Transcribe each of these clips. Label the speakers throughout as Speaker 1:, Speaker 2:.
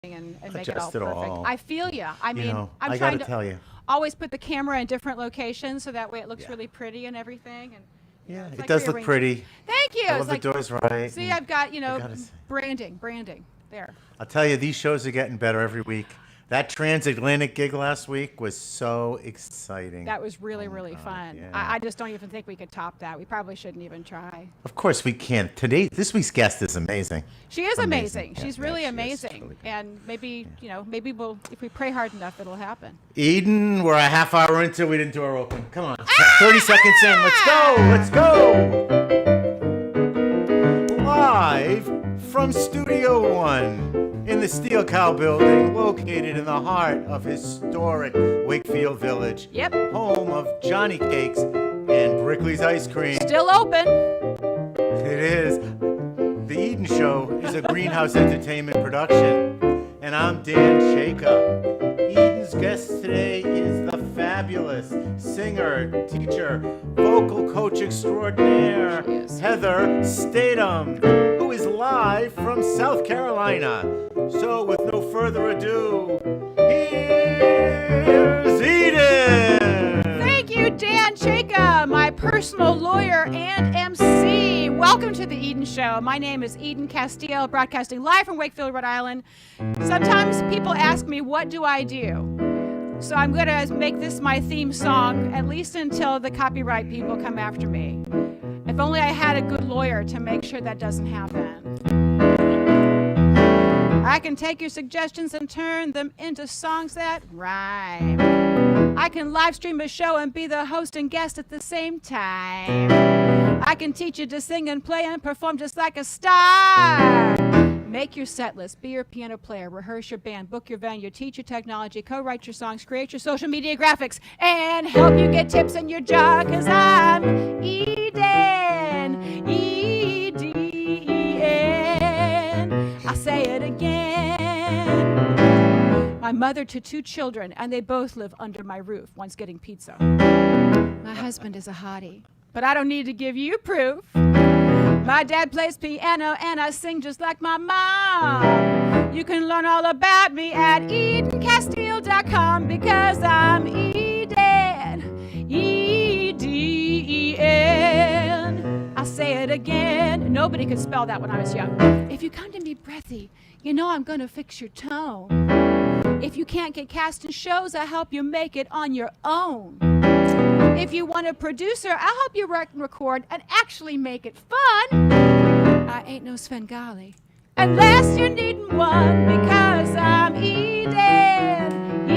Speaker 1: and make it all
Speaker 2: Adjust it
Speaker 1: perfect.
Speaker 2: all.
Speaker 1: I feel you. I mean, I'm
Speaker 2: I
Speaker 1: trying
Speaker 2: gotta tell you.
Speaker 1: always put the camera in different locations so that way it looks really pretty and everything. And
Speaker 2: Yeah,
Speaker 1: it's
Speaker 2: it
Speaker 1: like
Speaker 2: does look
Speaker 1: rearranging.
Speaker 2: pretty.
Speaker 1: Thank you.
Speaker 2: I
Speaker 1: It's
Speaker 2: love the
Speaker 1: like,
Speaker 2: doors right.
Speaker 1: see, I've got,
Speaker 2: gotta say.
Speaker 1: branding there.
Speaker 2: I'll tell you, these shows are getting better every week. That transatlantic gig last week was so exciting.
Speaker 1: That was really,
Speaker 2: Oh my
Speaker 1: really
Speaker 2: God,
Speaker 1: fun.
Speaker 2: yeah.
Speaker 1: I just don't even think we could top that. We probably shouldn't even try.
Speaker 2: Of course we can. This week's guest is amazing.
Speaker 1: She is amazing.
Speaker 2: Yeah,
Speaker 1: She's
Speaker 2: yeah,
Speaker 1: really
Speaker 2: she is.
Speaker 1: amazing.
Speaker 2: Really good.
Speaker 1: And maybe, maybe we'll, if we pray hard enough, it'll happen.
Speaker 2: Eden, we're a half hour into. We didn't do our open. Come on. 30 seconds in. Let's go. Let's go. Live from Studio One in the Steel Cow building, located in the heart of historic Wakefield Village.
Speaker 1: Yep.
Speaker 2: Home of Johnny Cakes and Brickley's Ice Cream.
Speaker 1: Still open.
Speaker 2: It is. The Eden Show is a Greenhouse Entertainment production. And I'm Dan Shaka. Eden's guest today is the fabulous singer, teacher, vocal coach extraordinaire,
Speaker 1: Yes.
Speaker 2: Heather Statham, who is live from South Carolina. So with no further ado, here's Eden!
Speaker 1: Thank you, Dan Chaka, my personal lawyer and MC. Welcome to the Eden Show. My name is Eden Castile, broadcasting live from Wakefield, Rhode Island. Sometimes people ask me, what do I do? So I'm going to make this my theme song, at least until the copyright people come after me. If only I had a good lawyer to make sure that doesn't happen. I can take your suggestions and turn them into songs that rhyme. I can live stream a show and be the host and guest at the same time. I can teach you to sing and play and perform just like a star. Make your set list, be your piano player, rehearse your band, book your venue, teach your technology, co-write your songs, create your social media graphics, and help you get tips in your jar, 'cause I'm Eden, E-D-E-N. I'll say it again. My mother to 2 children, and they both live under my roof. One's getting pizza. My husband is a hottie, but I don't need to give you proof. My dad plays piano, and I sing just like my mom. You can learn all about me at EdenCastile.com, because I'm Eden, E-D-E-N. I'll say it again. Nobody could spell that when I was young. If you come to me breathy, you know I'm gonna fix your tone. If you can't get cast in shows, I'll help you make it on your own. If you want a producer, I'll help you record and actually make it fun. I ain't no Svengali, unless you're needing one, because I'm Eden,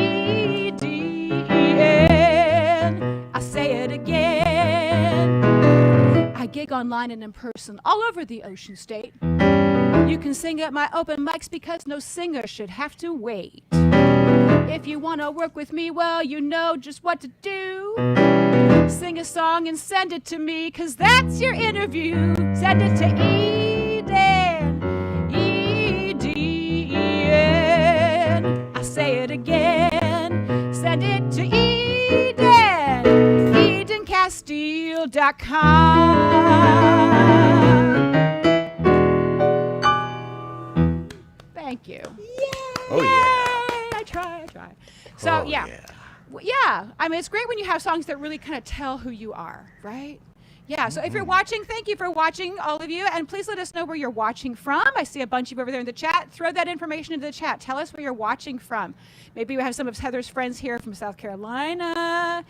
Speaker 1: E-D-E-N. I say it again. I gig online and in person all over the ocean state. You can sing at my open mics, because no singer should have to wait. If you want to work with me, well, you know just what to do. Sing a song and send it to me, 'cause that's your interview. Send it to Eden, E-D-E-N. I say it again. Send it to Eden, EdenCastile.com. Thank you.
Speaker 2: Oh,
Speaker 1: Yay! I try. So,
Speaker 2: Oh,
Speaker 1: yeah. Yeah, I mean, it's great when you have songs that really kind of tell who you are, right? Yeah, so if you're watching, thank you for watching, all of you, and please let us know where you're watching from. I see a bunch of you over there in the chat. Throw that information into the chat. Tell us where you're watching from. Maybe we have some of Heather's friends here from South Carolina.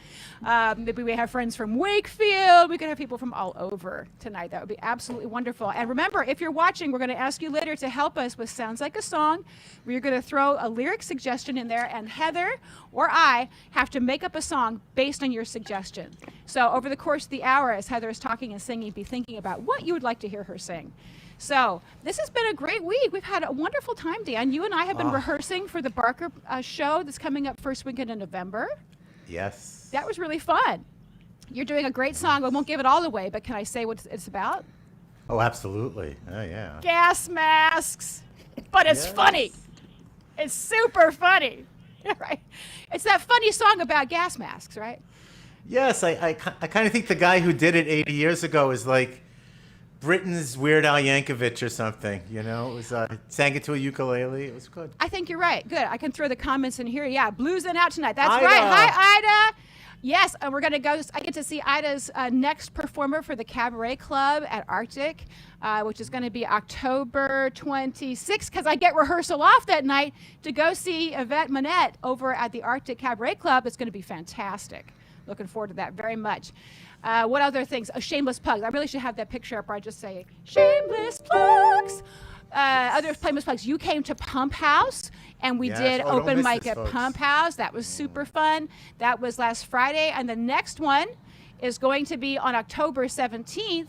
Speaker 1: Maybe we have friends from Wakefield. We could have people from all over tonight. That would be absolutely wonderful. And remember, if you're watching, we're going to ask you later to help us with Sounds Like a Song. We're going to throw a lyric suggestion in there, and Heather or I have to make up a song based on your suggestion. So over the course of the hour, as Heather is talking and singing, be thinking about what you would like to hear her sing. So this has been a great week. We've had a wonderful time, Dan. You and I have been rehearsing for the Barker show that's coming up first weekend in November.
Speaker 2: Yes.
Speaker 1: That was really fun. You're doing a great song. I won't give it all away, but can I say what it's about?
Speaker 2: Oh, absolutely. Oh, yeah.
Speaker 1: Gas masks. But it's funny. It's super funny. Right? It's that funny song about gas masks, right?
Speaker 2: Yes, I kind of think the guy who did it 80 years ago is like Britain's Weird Al Yankovic or something. You know, it was sang it to a ukulele. It was good.
Speaker 1: I think you're right. Good. I can throw the comments in here. Yeah, bluesing out tonight. That's
Speaker 2: Ida.
Speaker 1: right. Hi, Ida. Yes, we're going to go. I get to see Ida's next performer for the Cabaret Club at Arctic, which is going to be October 26th, because I get rehearsal off that night to go see Yvette Monette over at the Arctic Cabaret Club. It's going to be fantastic. Looking forward to that very much. What other things? Oh, shameless plugs. I really should have that picture up where I just say, shameless plugs. Other shameless plugs. You came to Pump House, and we did open mic at Pump House. That was super fun. That was last Friday. And the next one is going to be on October 17th,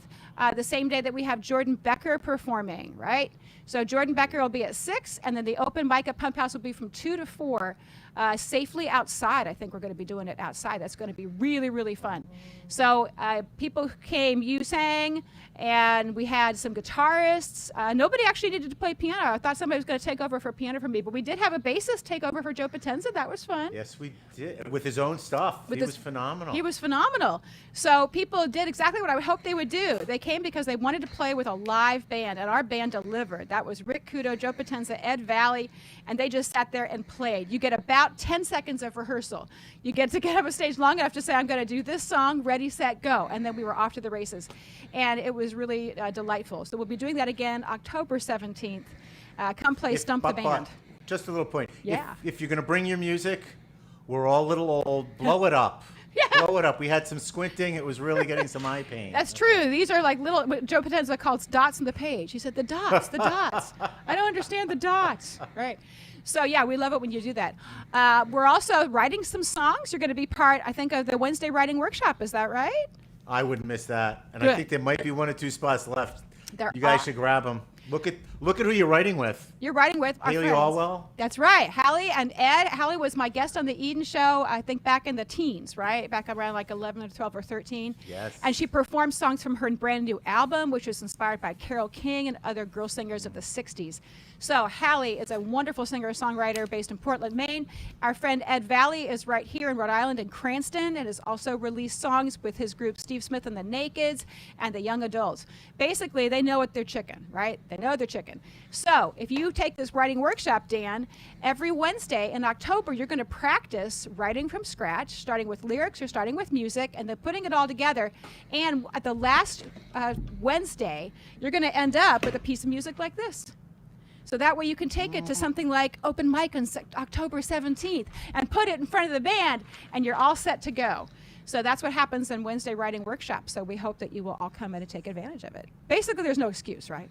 Speaker 1: the same day that we have Jordan Becker performing, right? So Jordan Becker will be at 6, and then the open mic at Pump House will be from 2 to 4, safely outside. I think we're going to be doing it outside. That's going to be really, really fun. So people came, you sang, and we had some guitarists. Nobody actually needed to play piano. I thought somebody was going to take over for piano for me, but we did have a bassist take over for Joe Potenza. That was fun.
Speaker 2: Yes, we did. With his own stuff. He was phenomenal.
Speaker 1: He was phenomenal. So people did exactly what I would hope they would do. They came because they wanted to play with a live band, and our band delivered. That was Rick Kudo, Joe Potenza, Ed Valley, and they just sat there and played. You get about 10 seconds of rehearsal. You get to get up a stage long enough to say, I'm going to do this song, ready, set, go. And then we were off to the races. And it was really delightful. So we'll be doing that again October 17th. Come play Stump the Band.
Speaker 2: Just a little point.
Speaker 1: Yeah.
Speaker 2: If you're going to bring your music, we're all a little old, blow it up.
Speaker 1: Yeah.
Speaker 2: Blow it up. We had some squinting. It was really getting some eye pain.
Speaker 1: That's true. These are like little, what Joe Potenza calls dots on the page. He said, the dots, the dots. I don't understand the dots. Right. So, yeah, we love it when you do that. We're also writing some songs. You're going to be part, I think, of the Wednesday writing workshop. Is that right?
Speaker 2: I wouldn't miss that. And
Speaker 1: Good.
Speaker 2: I think there might be 1 or 2 spots left.
Speaker 1: There
Speaker 2: You guys
Speaker 1: are.
Speaker 2: should grab them. Look at who you're writing with.
Speaker 1: You're writing with our
Speaker 2: Haley
Speaker 1: friends.
Speaker 2: Allwell?
Speaker 1: That's right. Hallie and Ed. Hallie was my guest on the Eden show, I think back in the teens, right? Back around like 11 or 12 or 13.
Speaker 2: Yes.
Speaker 1: And she performed songs from her brand new album, which was inspired by Carole King and other girl singers of the 60s. So Hallie is a wonderful singer-songwriter based in Portland, Maine. Our friend Ed Valley is right here in Rhode Island in Cranston and has also released songs with his group Steve Smith and the Nakeds and the Young Adults. Basically, they know what they're chicken, right? They know they're chicken. So if you take this writing workshop, Dan, every Wednesday in October, you're going to practice writing from scratch, starting with lyrics or starting with music, and then putting it all together. And at the last Wednesday, you're going to end up with a piece of music like this. So that way you can take it to something like open mic on October 17th and put it in front of the band, and you're all set to go. So that's what happens in Wednesday writing workshops. So we hope that you will all come in and take advantage of it. Basically, there's no excuse, right?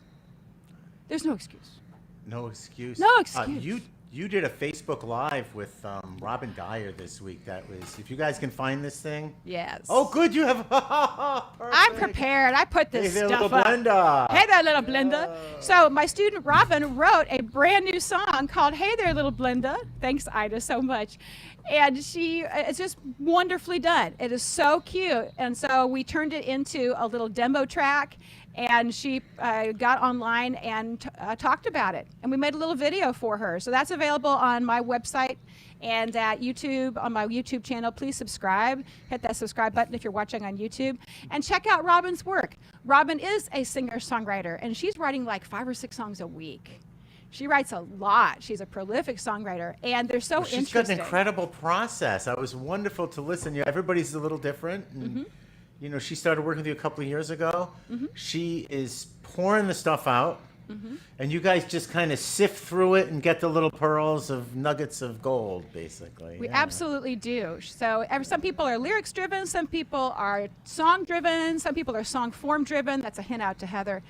Speaker 1: There's no excuse.
Speaker 2: No excuse.
Speaker 1: No excuse.
Speaker 2: You did a Facebook Live with Robin Dyer this week. That was, if you guys can find this thing.
Speaker 1: Yes.
Speaker 2: Oh, good. You have.
Speaker 1: I'm prepared. I put this
Speaker 2: Hey there,
Speaker 1: stuff
Speaker 2: little
Speaker 1: up.
Speaker 2: Blenda.
Speaker 1: Hey there, little Blenda. So my student Robin wrote a brand new song called Hey There, Little Blenda. Thanks, Ida, so much. And it's just wonderfully done. It is so cute. And so we turned it into a little demo track, and she got online and talked about it. And we made a little video for her. So that's available on my website and at YouTube, on my YouTube channel. Please subscribe. Hit that subscribe button if you're watching on YouTube. And check out Robin's work. Robin is a singer-songwriter, and she's writing like 5 or 6 songs a week. She writes a lot. She's a prolific songwriter, and they're so interesting.
Speaker 2: She's got an incredible process. It was wonderful to listen. Everybody's a little different. And, you know, she started working with you a couple of years ago. She is pouring the stuff out, and you guys just kind of sift through it and get the little pearls of nuggets of gold, basically.
Speaker 1: We absolutely do. So some people are lyrics driven, some people are song driven, some people are song form driven. That's a hint out to Heather.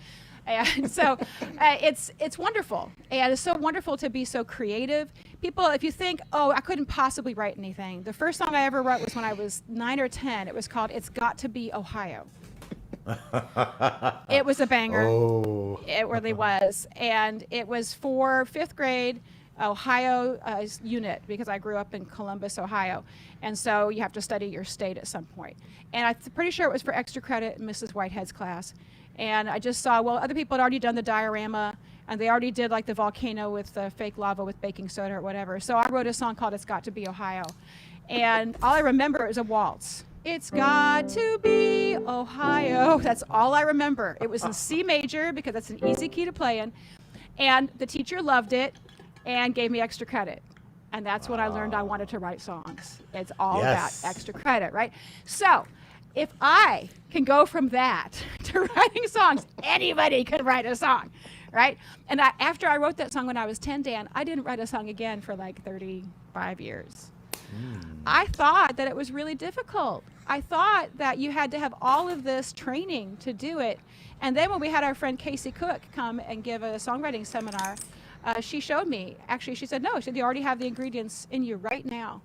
Speaker 1: And so it's wonderful. And it's so wonderful to be so creative. People, if you think, oh, I couldn't possibly write anything. The first song I ever wrote was when I was 9 or 10. It was called It's Got to Be Ohio. It was a banger.
Speaker 2: Oh.
Speaker 1: It really was. And it was for 5th grade Ohio unit, because I grew up in Columbus, Ohio. And so you have to study your state at some point. And I'm pretty sure it was for extra credit in Mrs. Whitehead's class. And I just saw, well, other people had already done the diorama, and they already did like the volcano with the fake lava with baking soda or whatever. So I wrote a song called It's Got to Be Ohio. And all I remember is a waltz. It's got to be Ohio. That's all I remember. It was in C major because that's an easy key to play in. And the teacher loved it and gave me extra credit. And that's when I learned I wanted to write songs. It's all about extra credit, right? So if I can go from that to writing songs, anybody can write a song, right? And after I wrote that song when I was 10, Dan, I didn't write a song again for like 35 years. I thought that it was really difficult. I thought that you had to have all of this training to do it. And then when we had our friend Casey Cook come and give a songwriting seminar, she showed me. Actually, she said, no, she said, you already have the ingredients in you right now.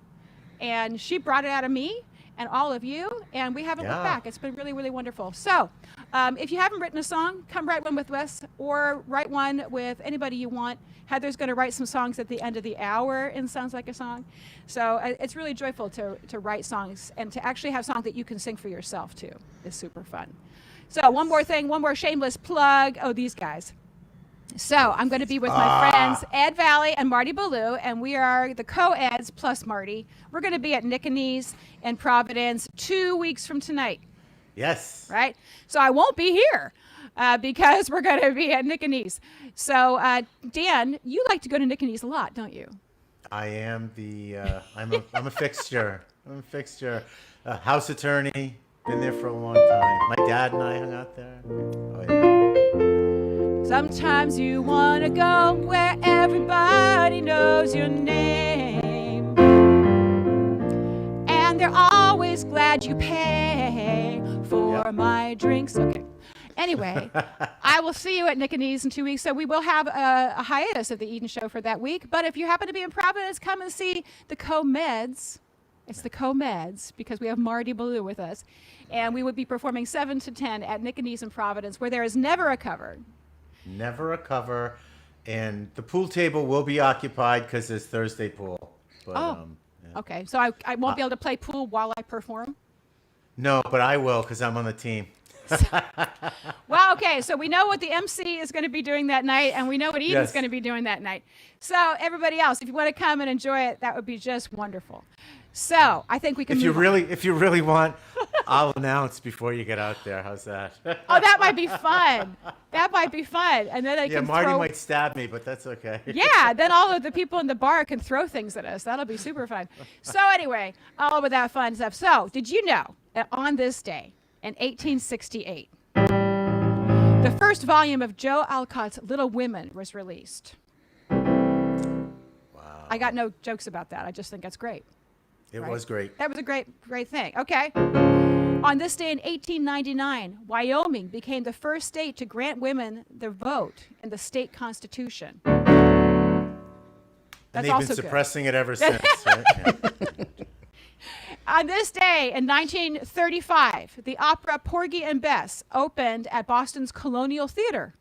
Speaker 1: And she brought it out of me and all of you, and we haven't looked back. It's been really, really wonderful. So if you haven't written a song, come write one with Wes or write one with anybody you want. Heather's going to write some songs at the end of the hour in Sounds Like a Song. So it's really joyful to write songs and to actually have songs that you can sing for yourself, too. It's super fun. So one more thing, one more shameless plug. Oh, these guys. So I'm going to be with my friends Ed Valley and Marty Ballou, and we are the co-eds plus Marty. We're going to be at Nick and Nee's in Providence 2 weeks from tonight.
Speaker 2: Yes.
Speaker 1: Right? So I won't be here because we're going to be at Nick and Nee's. So Dan, you like to go to Nick and Nee's a lot, don't you?
Speaker 2: I am I'm a fixture. I'm a fixture. House attorney. Been there for a long time. My dad and I hung out there. Oh, yeah.
Speaker 1: Sometimes you want to go where everybody knows your name. And they're always glad you pay for my drinks. Okay. Anyway, I will see you at Nick and Nee's in 2 weeks. So we will have a hiatus of the Eden Show for that week. But if you happen to be in Providence, come and see the Co-Meds. It's the Co-Meds because we have Marty Ballou with us. And we would be performing 7 to 10 at Nick and Nee's in Providence, where there is never a cover.
Speaker 2: Never a cover. And the pool table will be occupied because there's Thursday pool. But,
Speaker 1: okay. So I won't be able to play pool while I perform?
Speaker 2: No, but I will because I'm on the team.
Speaker 1: Well, okay, so we know what the MC is going to be doing that night, and we know what Eden's going to be doing that night. So everybody else, if you want to come and enjoy it, that would be just wonderful. So I think we can.
Speaker 2: If you really want, I'll announce before you get out there. How's that?
Speaker 1: Oh, that might be fun. That might be fun, and then
Speaker 2: Marty might stab me, but that's okay.
Speaker 1: Yeah, then all of the people in the bar can throw things at us. That'll be super fun. So anyway, all of that fun stuff. So did you know that on this day in 1868, the first volume of Joe Alcott's Little Women was released?
Speaker 2: Wow.
Speaker 1: I got no jokes about that. I just think that's great.
Speaker 2: It was great.
Speaker 1: That was a great thing. Okay. On this day in 1899, Wyoming became the first state to grant women the vote in the state constitution. That's
Speaker 2: and they've
Speaker 1: also
Speaker 2: been suppressing it ever since. Right? Yeah.
Speaker 1: On this day in 1935, the opera Porgy and Bess opened at Boston's Colonial Theater,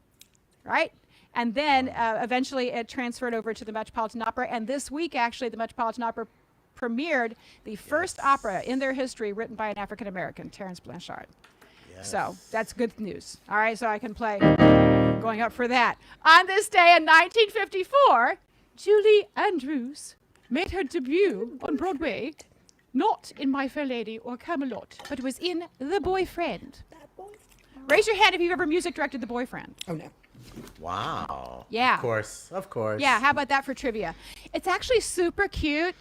Speaker 1: right? And then eventually it transferred over to the Metropolitan Opera. And this week, actually, the Metropolitan Opera premiered the first opera in their history written by an African-American, Terence Blanchard.
Speaker 2: Yes.
Speaker 1: So that's good news. All right, so I can play going up for that. On this day in 1954, Julie Andrews made her debut on Broadway, not in My Fair Lady or Camelot, but it was in The Boyfriend. Raise your hand if you've ever music directed The Boyfriend.
Speaker 3: Oh, no.
Speaker 2: Wow.
Speaker 1: Yeah.
Speaker 2: Of course.
Speaker 1: Yeah, how about that for trivia? It's actually super cute.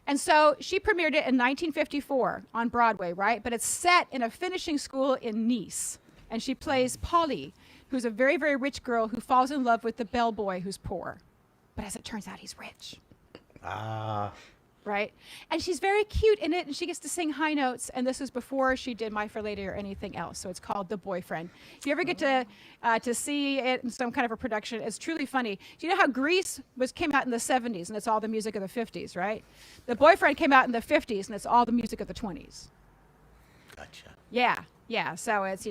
Speaker 1: And so she premiered it in 1954 on Broadway, right? But it's set in a finishing school in Nice. And she plays Polly, who's a very, very rich girl who falls in love with the bellboy who's poor. But as it turns out, he's rich. Right? And she's very cute in it, and she gets to sing high notes. And this was before she did My Fair Lady or anything else. So it's called The Boyfriend. If you ever get to see it in some kind of a production, it's truly funny. Do you know how Grease came out in the 70s, and it's all the music of the 50s, right? The Boyfriend came out in the 50s, and it's all the music of the 20s.
Speaker 2: Gotcha.
Speaker 1: Yeah. So it's,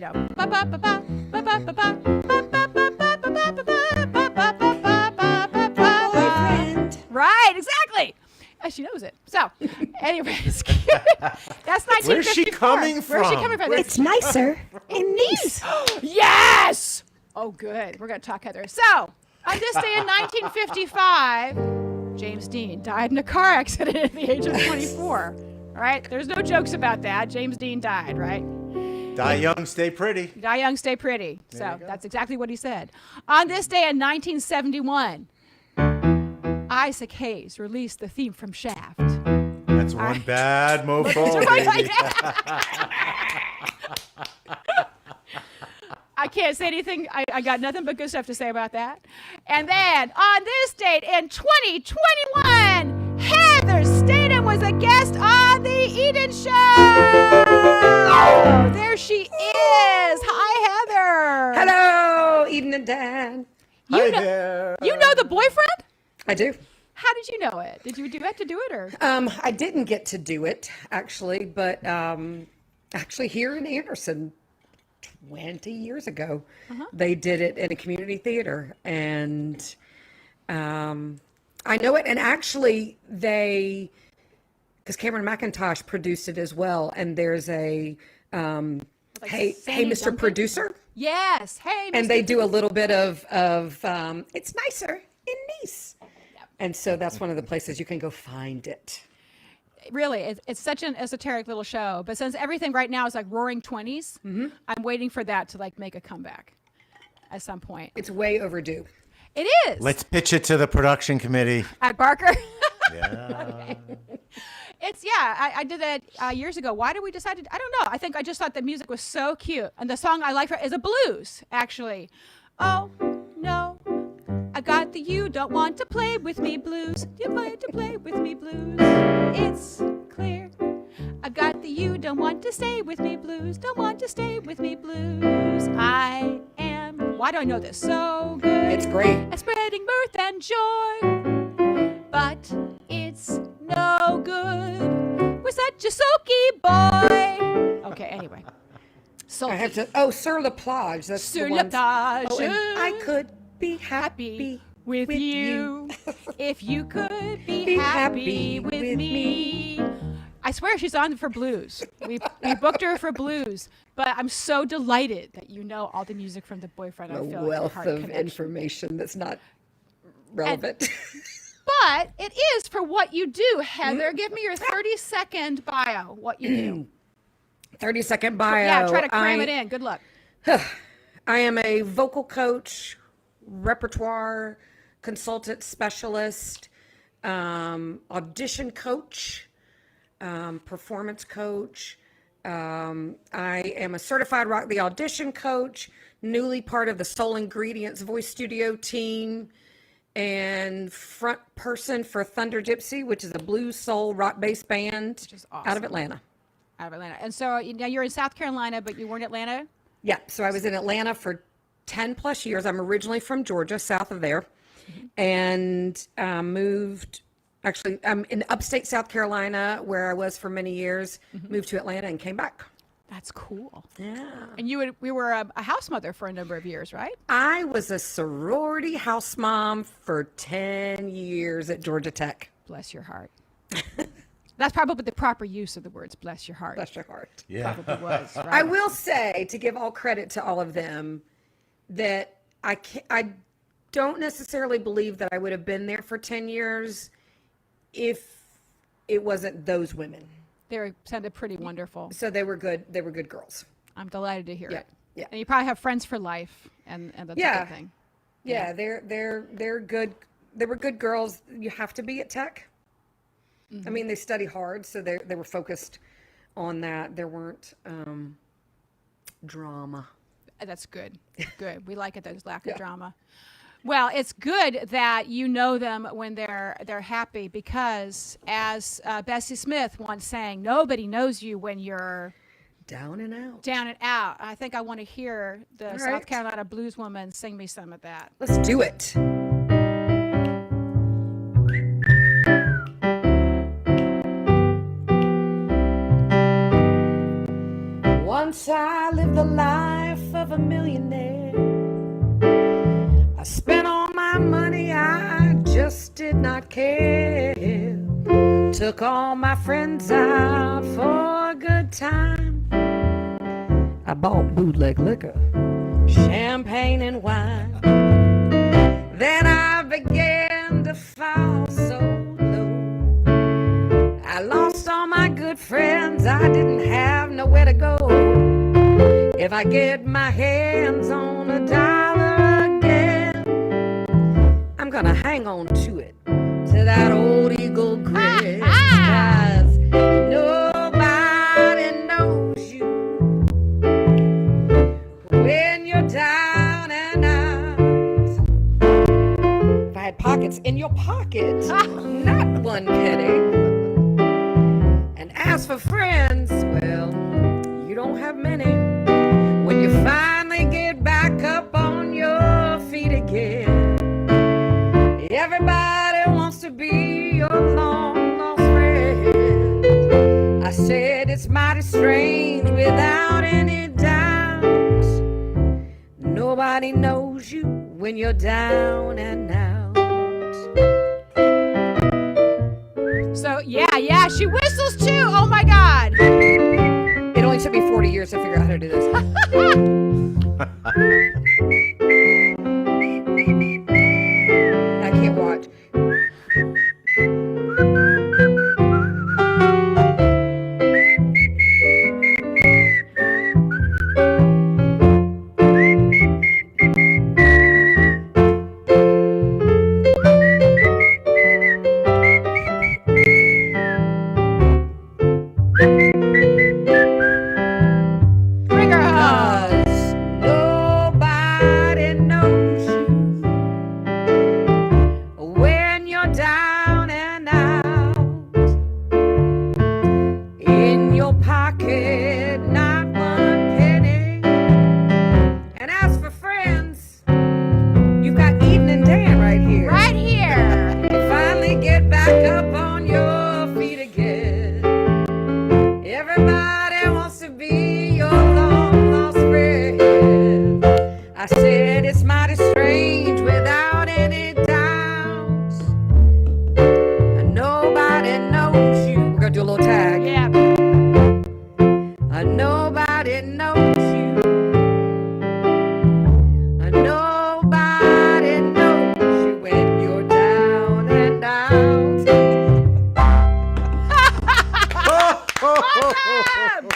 Speaker 1: right, exactly. She knows it. So, anyways, that's 1954.
Speaker 2: Where's she coming from?
Speaker 3: It's nicer in Nice.
Speaker 1: Yes! Oh, good. We're going to talk, Heather. So, on this day in 1955, James Dean died in a car accident at the age of 24. All All right, there's no jokes about that. James Dean died, right?
Speaker 2: Die young, stay pretty.
Speaker 1: Die young, stay pretty.
Speaker 2: There
Speaker 1: So
Speaker 2: you go.
Speaker 1: that's exactly what he said. On this day in 1971, Isaac Hayes released the theme from Shaft.
Speaker 2: That's one bad mofo, baby.
Speaker 1: I can't say anything. I got nothing but good stuff to say about that. And then on this date in 2021, Heather Statham was a guest on the Eden Show. There she is. Hi, Heather.
Speaker 3: Hello, Eden and Dan.
Speaker 2: Hi there.
Speaker 1: You know the boyfriend?
Speaker 3: I do.
Speaker 1: How did you know it? Did you do it to do it, or?
Speaker 3: I didn't get to do it actually, but actually here in Anderson, 20 years ago, they did it in a community theater, and I know it. And actually, because Cameron McIntosh produced it as well, and there's a
Speaker 1: Like
Speaker 3: hey
Speaker 1: Sandy
Speaker 3: Mr.
Speaker 1: Duncan?
Speaker 3: Producer,
Speaker 1: Yes. Hey,
Speaker 3: and
Speaker 1: Mr.
Speaker 3: they do a little bit of it's nicer in Nice. And so that's one of the places you can go find it.
Speaker 1: Really, it's such an esoteric little show. But since everything right now is like roaring 20s, I'm waiting for that to like make a comeback at some point.
Speaker 3: It's way overdue.
Speaker 1: It is.
Speaker 2: Let's pitch it to the production committee.
Speaker 1: At Barker.
Speaker 2: Yeah.
Speaker 1: I did that years ago. Why did we decide to? I don't know. I think I just thought the music was so cute. And the song I like is a blues, actually. Oh, no. I got the you don't want to play with me blues. You want to play with me blues. It's clear. I got the you don't want to stay with me blues. Don't want to stay with me blues. I am. Why do I know this so good?
Speaker 3: It's great.
Speaker 1: At spreading mirth and joy. But it's no good. We're such a sulky boy. Okay, anyway. Sulky.
Speaker 3: I have to. Sur la plage. That's
Speaker 1: Sur
Speaker 3: the
Speaker 1: la
Speaker 3: one.
Speaker 1: plage.
Speaker 3: Oh, and I could be
Speaker 1: Happy with you. If you could be happy with me. I swear she's on for blues. We booked her for blues. But I'm so delighted that you know all the music from The Boyfriend. I
Speaker 3: A
Speaker 1: feel
Speaker 3: wealth
Speaker 1: like a heart
Speaker 3: of
Speaker 1: connection.
Speaker 3: information that's not relevant.
Speaker 1: But it is for what you do, Heather. Give me your 30-second bio, what you do.
Speaker 3: 30-second bio.
Speaker 1: Yeah, try to cram it in. Good luck.
Speaker 3: I am a vocal coach, repertoire consultant specialist, audition coach, performance coach. I am a certified Rock the Audition coach, newly part of the Soul Ingredients voice studio team, and front person for ThunderGypsy, which is a blues soul rock based band
Speaker 1: Which is awesome.
Speaker 3: out of Atlanta.
Speaker 1: Out of Atlanta. And so now you're in South Carolina, but you weren't in Atlanta?
Speaker 3: Yeah, so I was in Atlanta for 10 plus years. I'm originally from Georgia, south of there, and moved. Actually, I'm in upstate South Carolina, where I was for many years. Moved to Atlanta and came back.
Speaker 1: That's cool.
Speaker 3: Yeah,
Speaker 1: And we were a house mother for a number of years, right?
Speaker 3: I was a sorority house mom for 10 years at Georgia Tech.
Speaker 1: Bless your heart. That's probably the proper use of the words "bless your heart."
Speaker 3: Bless your heart.
Speaker 2: Yeah.
Speaker 1: Probably was. Right?
Speaker 3: I will say, to give all credit to all of them, that I don't necessarily believe that I would have been there for 10 years if it wasn't those women.
Speaker 1: They sounded pretty wonderful.
Speaker 3: So they were good. They were good girls.
Speaker 1: I'm delighted to hear
Speaker 3: Yeah,
Speaker 1: it.
Speaker 3: yeah.
Speaker 1: And you probably have friends for life, and that's
Speaker 3: Yeah.
Speaker 1: a good thing.
Speaker 3: Yeah, they're good. They were good girls. You have to be at Tech. I mean, they study hard, so they were focused on that. There weren't drama.
Speaker 1: That's good. Good. We like it. There's lack of drama. Well, it's good that you know them when they're happy, because as Bessie Smith once sang, nobody knows you when you're
Speaker 3: Down and out.
Speaker 1: down and out. I think I want to hear the
Speaker 3: All
Speaker 1: South
Speaker 3: right.
Speaker 1: Carolina blues woman sing me some of that.
Speaker 3: Let's do it. Once I lived the life of a millionaire. I spent all my money, I just did not care. Took all my friends out for a good time. I bought bootleg liquor, champagne and wine. Then I began to fall so low. I lost all my good friends. I didn't have nowhere to go. If I get my hands on a dollar again, I'm gonna hang on to it, to that old eagle grin. 'Cause nobody knows you when you're down and out. If I had pockets in your pocket, not one penny. And as for friends, well, you don't have many. When you finally get back up on your feet again, everybody wants to be your long lost friend. I said it's mighty strange without any doubt. Nobody knows you when you're down and out.
Speaker 1: So, yeah, she whistles too. Oh my God.
Speaker 3: It only took me 40 years to figure out how to do this. I can't watch.
Speaker 1: Bring her home.
Speaker 3: 'Cause nobody knows you when you're down and out. In your pocket, not one penny. And as for friends, you've got Eden and Dan right here.
Speaker 1: Right here.
Speaker 3: You finally get back up on your feet again. Everybody wants to be your long lost friend. I said it's mighty strange without any doubt. And nobody knows you. We're gonna do a little tag.
Speaker 1: Yeah.
Speaker 3: Nobody knows you. Nobody knows you when you're down and out.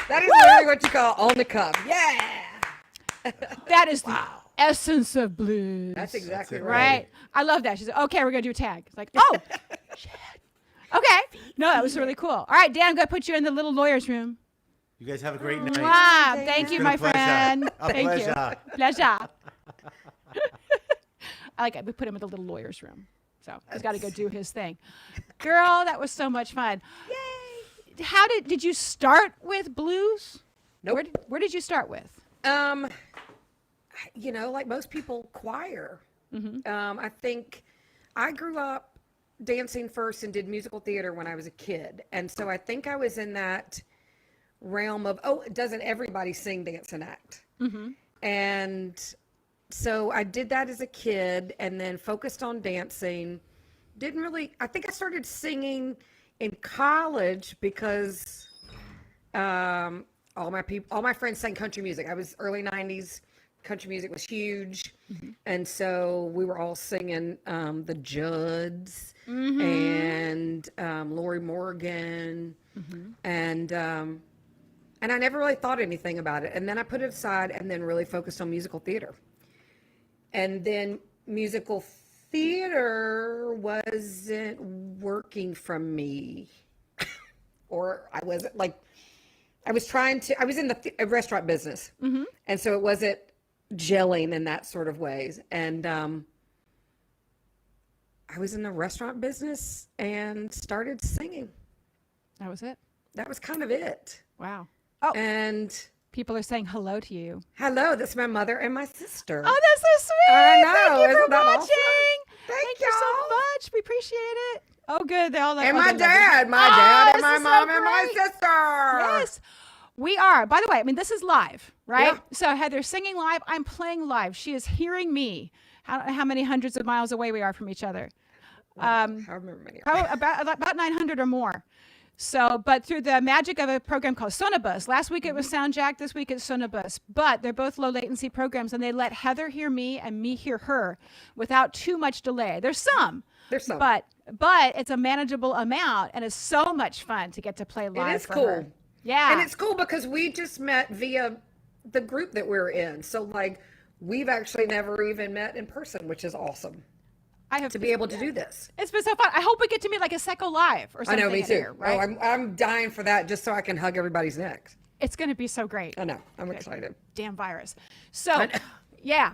Speaker 3: That is literally what you call on the cuff. Yeah.
Speaker 1: That is the essence of blues.
Speaker 3: That's exactly
Speaker 2: it,
Speaker 3: right.
Speaker 1: Right? I love that. She's like, okay, we're going to do a tag. It's like, oh, shit. Okay. No, that was really cool. All right, Dan, I'm going to put you in the little lawyer's room.
Speaker 2: You guys have a great night.
Speaker 1: Wow. Thank you,
Speaker 2: Been
Speaker 1: my
Speaker 2: a pleasure.
Speaker 1: friend.
Speaker 2: A
Speaker 1: Thank
Speaker 2: pleasure.
Speaker 1: you. Pleasure. I like it. We put him in the little lawyer's room. So he's got to go do his thing. Girl, that was so much fun. Yay. How did you start with blues?
Speaker 3: Nope.
Speaker 1: Where did you start with?
Speaker 3: You know, like most people, choir.
Speaker 1: Mm-hmm.
Speaker 3: I think I grew up dancing first and did musical theater when I was a kid. And so I think I was in that realm of, oh, doesn't everybody sing, dance, and act?
Speaker 1: Mm-hmm.
Speaker 3: And so I did that as a kid and then focused on dancing. I think I started singing in college because all my friends sang country music. I was early 90s. Country music was huge.
Speaker 1: Mm-hmm.
Speaker 3: And so we were all singing the Judds and Lori Morgan. And I never really thought anything about it. And then I put it aside and then really focused on musical theater. And then musical theater wasn't working from me. Or I wasn't like, I was in the restaurant business. And so it wasn't gelling in that sort of ways. And I was in the restaurant business and started singing.
Speaker 1: That was it.
Speaker 3: That was kind of it.
Speaker 1: Wow. Oh,
Speaker 3: And
Speaker 1: people are saying hello to you.
Speaker 3: hello, that's my mother and my sister.
Speaker 1: Oh, that's so sweet.
Speaker 3: I know,
Speaker 1: Thank you for
Speaker 3: isn't that
Speaker 1: watching.
Speaker 3: awesome?
Speaker 1: Thank you so
Speaker 3: y'all.
Speaker 1: much. We appreciate it. Oh, good. They all like.
Speaker 3: And
Speaker 1: oh,
Speaker 3: my
Speaker 1: they love
Speaker 3: dad,
Speaker 1: it.
Speaker 3: my
Speaker 1: Oh,
Speaker 3: dad and
Speaker 1: this
Speaker 3: my
Speaker 1: is so
Speaker 3: mom and my
Speaker 1: great.
Speaker 3: sister.
Speaker 1: Yes. We are. By the way, I mean, this is live, right?
Speaker 3: Yeah.
Speaker 1: So Heather's singing live. I'm playing live. She is hearing me. How many hundreds of miles away we are from each other?
Speaker 3: However many.
Speaker 1: Probably about 900 or more. So, but through the magic of a program called Sonobus, last week it was SoundJack, this week it's Sonobus, but they're both low latency programs and they let Heather hear me and me hear her without too much delay. There's some,
Speaker 3: But
Speaker 1: but it's a manageable amount and it's so much fun to get to play live
Speaker 3: it is
Speaker 1: for
Speaker 3: cool.
Speaker 1: her. Yeah.
Speaker 3: And it's cool because we just met via the group that we're in. So like we've actually never even met in person, which is awesome.
Speaker 1: I have
Speaker 3: to be able to do this.
Speaker 1: It's been so fun. I hope we get to meet like a Secco Live or
Speaker 3: I
Speaker 1: something.
Speaker 3: know, me
Speaker 1: in
Speaker 3: too.
Speaker 1: here, right?
Speaker 3: Oh, I'm dying for that just so I can hug everybody's necks.
Speaker 1: It's going to be so great.
Speaker 3: I know. I'm excited.
Speaker 1: Damn virus. So, yeah.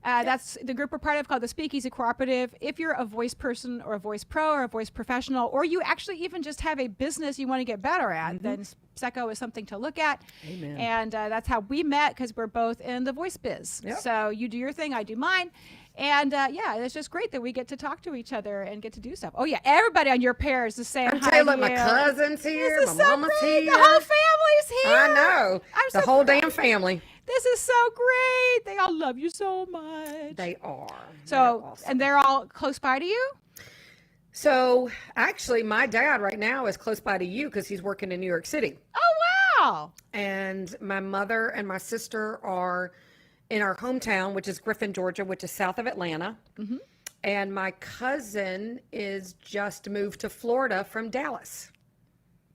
Speaker 1: That's the group we're part of called the Speakeasy Cooperative. If you're a voice person or a voice pro or a voice professional, or you actually even just have a business you want to get better at, then Secco is something to look at.
Speaker 3: Amen.
Speaker 1: And that's how we met, because we're both in the voice biz.
Speaker 3: Yep.
Speaker 1: So you do your thing, I do mine. And it's just great that we get to talk to each other and get to do stuff. Oh yeah, everybody on your pairs is saying hi.
Speaker 3: Look, my cousin's here,
Speaker 1: This
Speaker 3: my
Speaker 1: is so
Speaker 3: mama's
Speaker 1: great.
Speaker 3: here.
Speaker 1: The whole family's here.
Speaker 3: I know.
Speaker 1: I'm
Speaker 3: The
Speaker 1: so
Speaker 3: whole
Speaker 1: proud.
Speaker 3: damn family.
Speaker 1: This is so great. They all love you so much.
Speaker 3: They are.
Speaker 1: So,
Speaker 3: They're awesome.
Speaker 1: and they're all close by to you?
Speaker 3: So actually, my dad right now is close by to you because he's working in New York City.
Speaker 1: Oh, wow.
Speaker 3: And my mother and my sister are in our hometown, which is Griffin, Georgia, which is south of Atlanta.
Speaker 1: Mm-hmm.
Speaker 3: And my cousin is just moved to Florida from Dallas.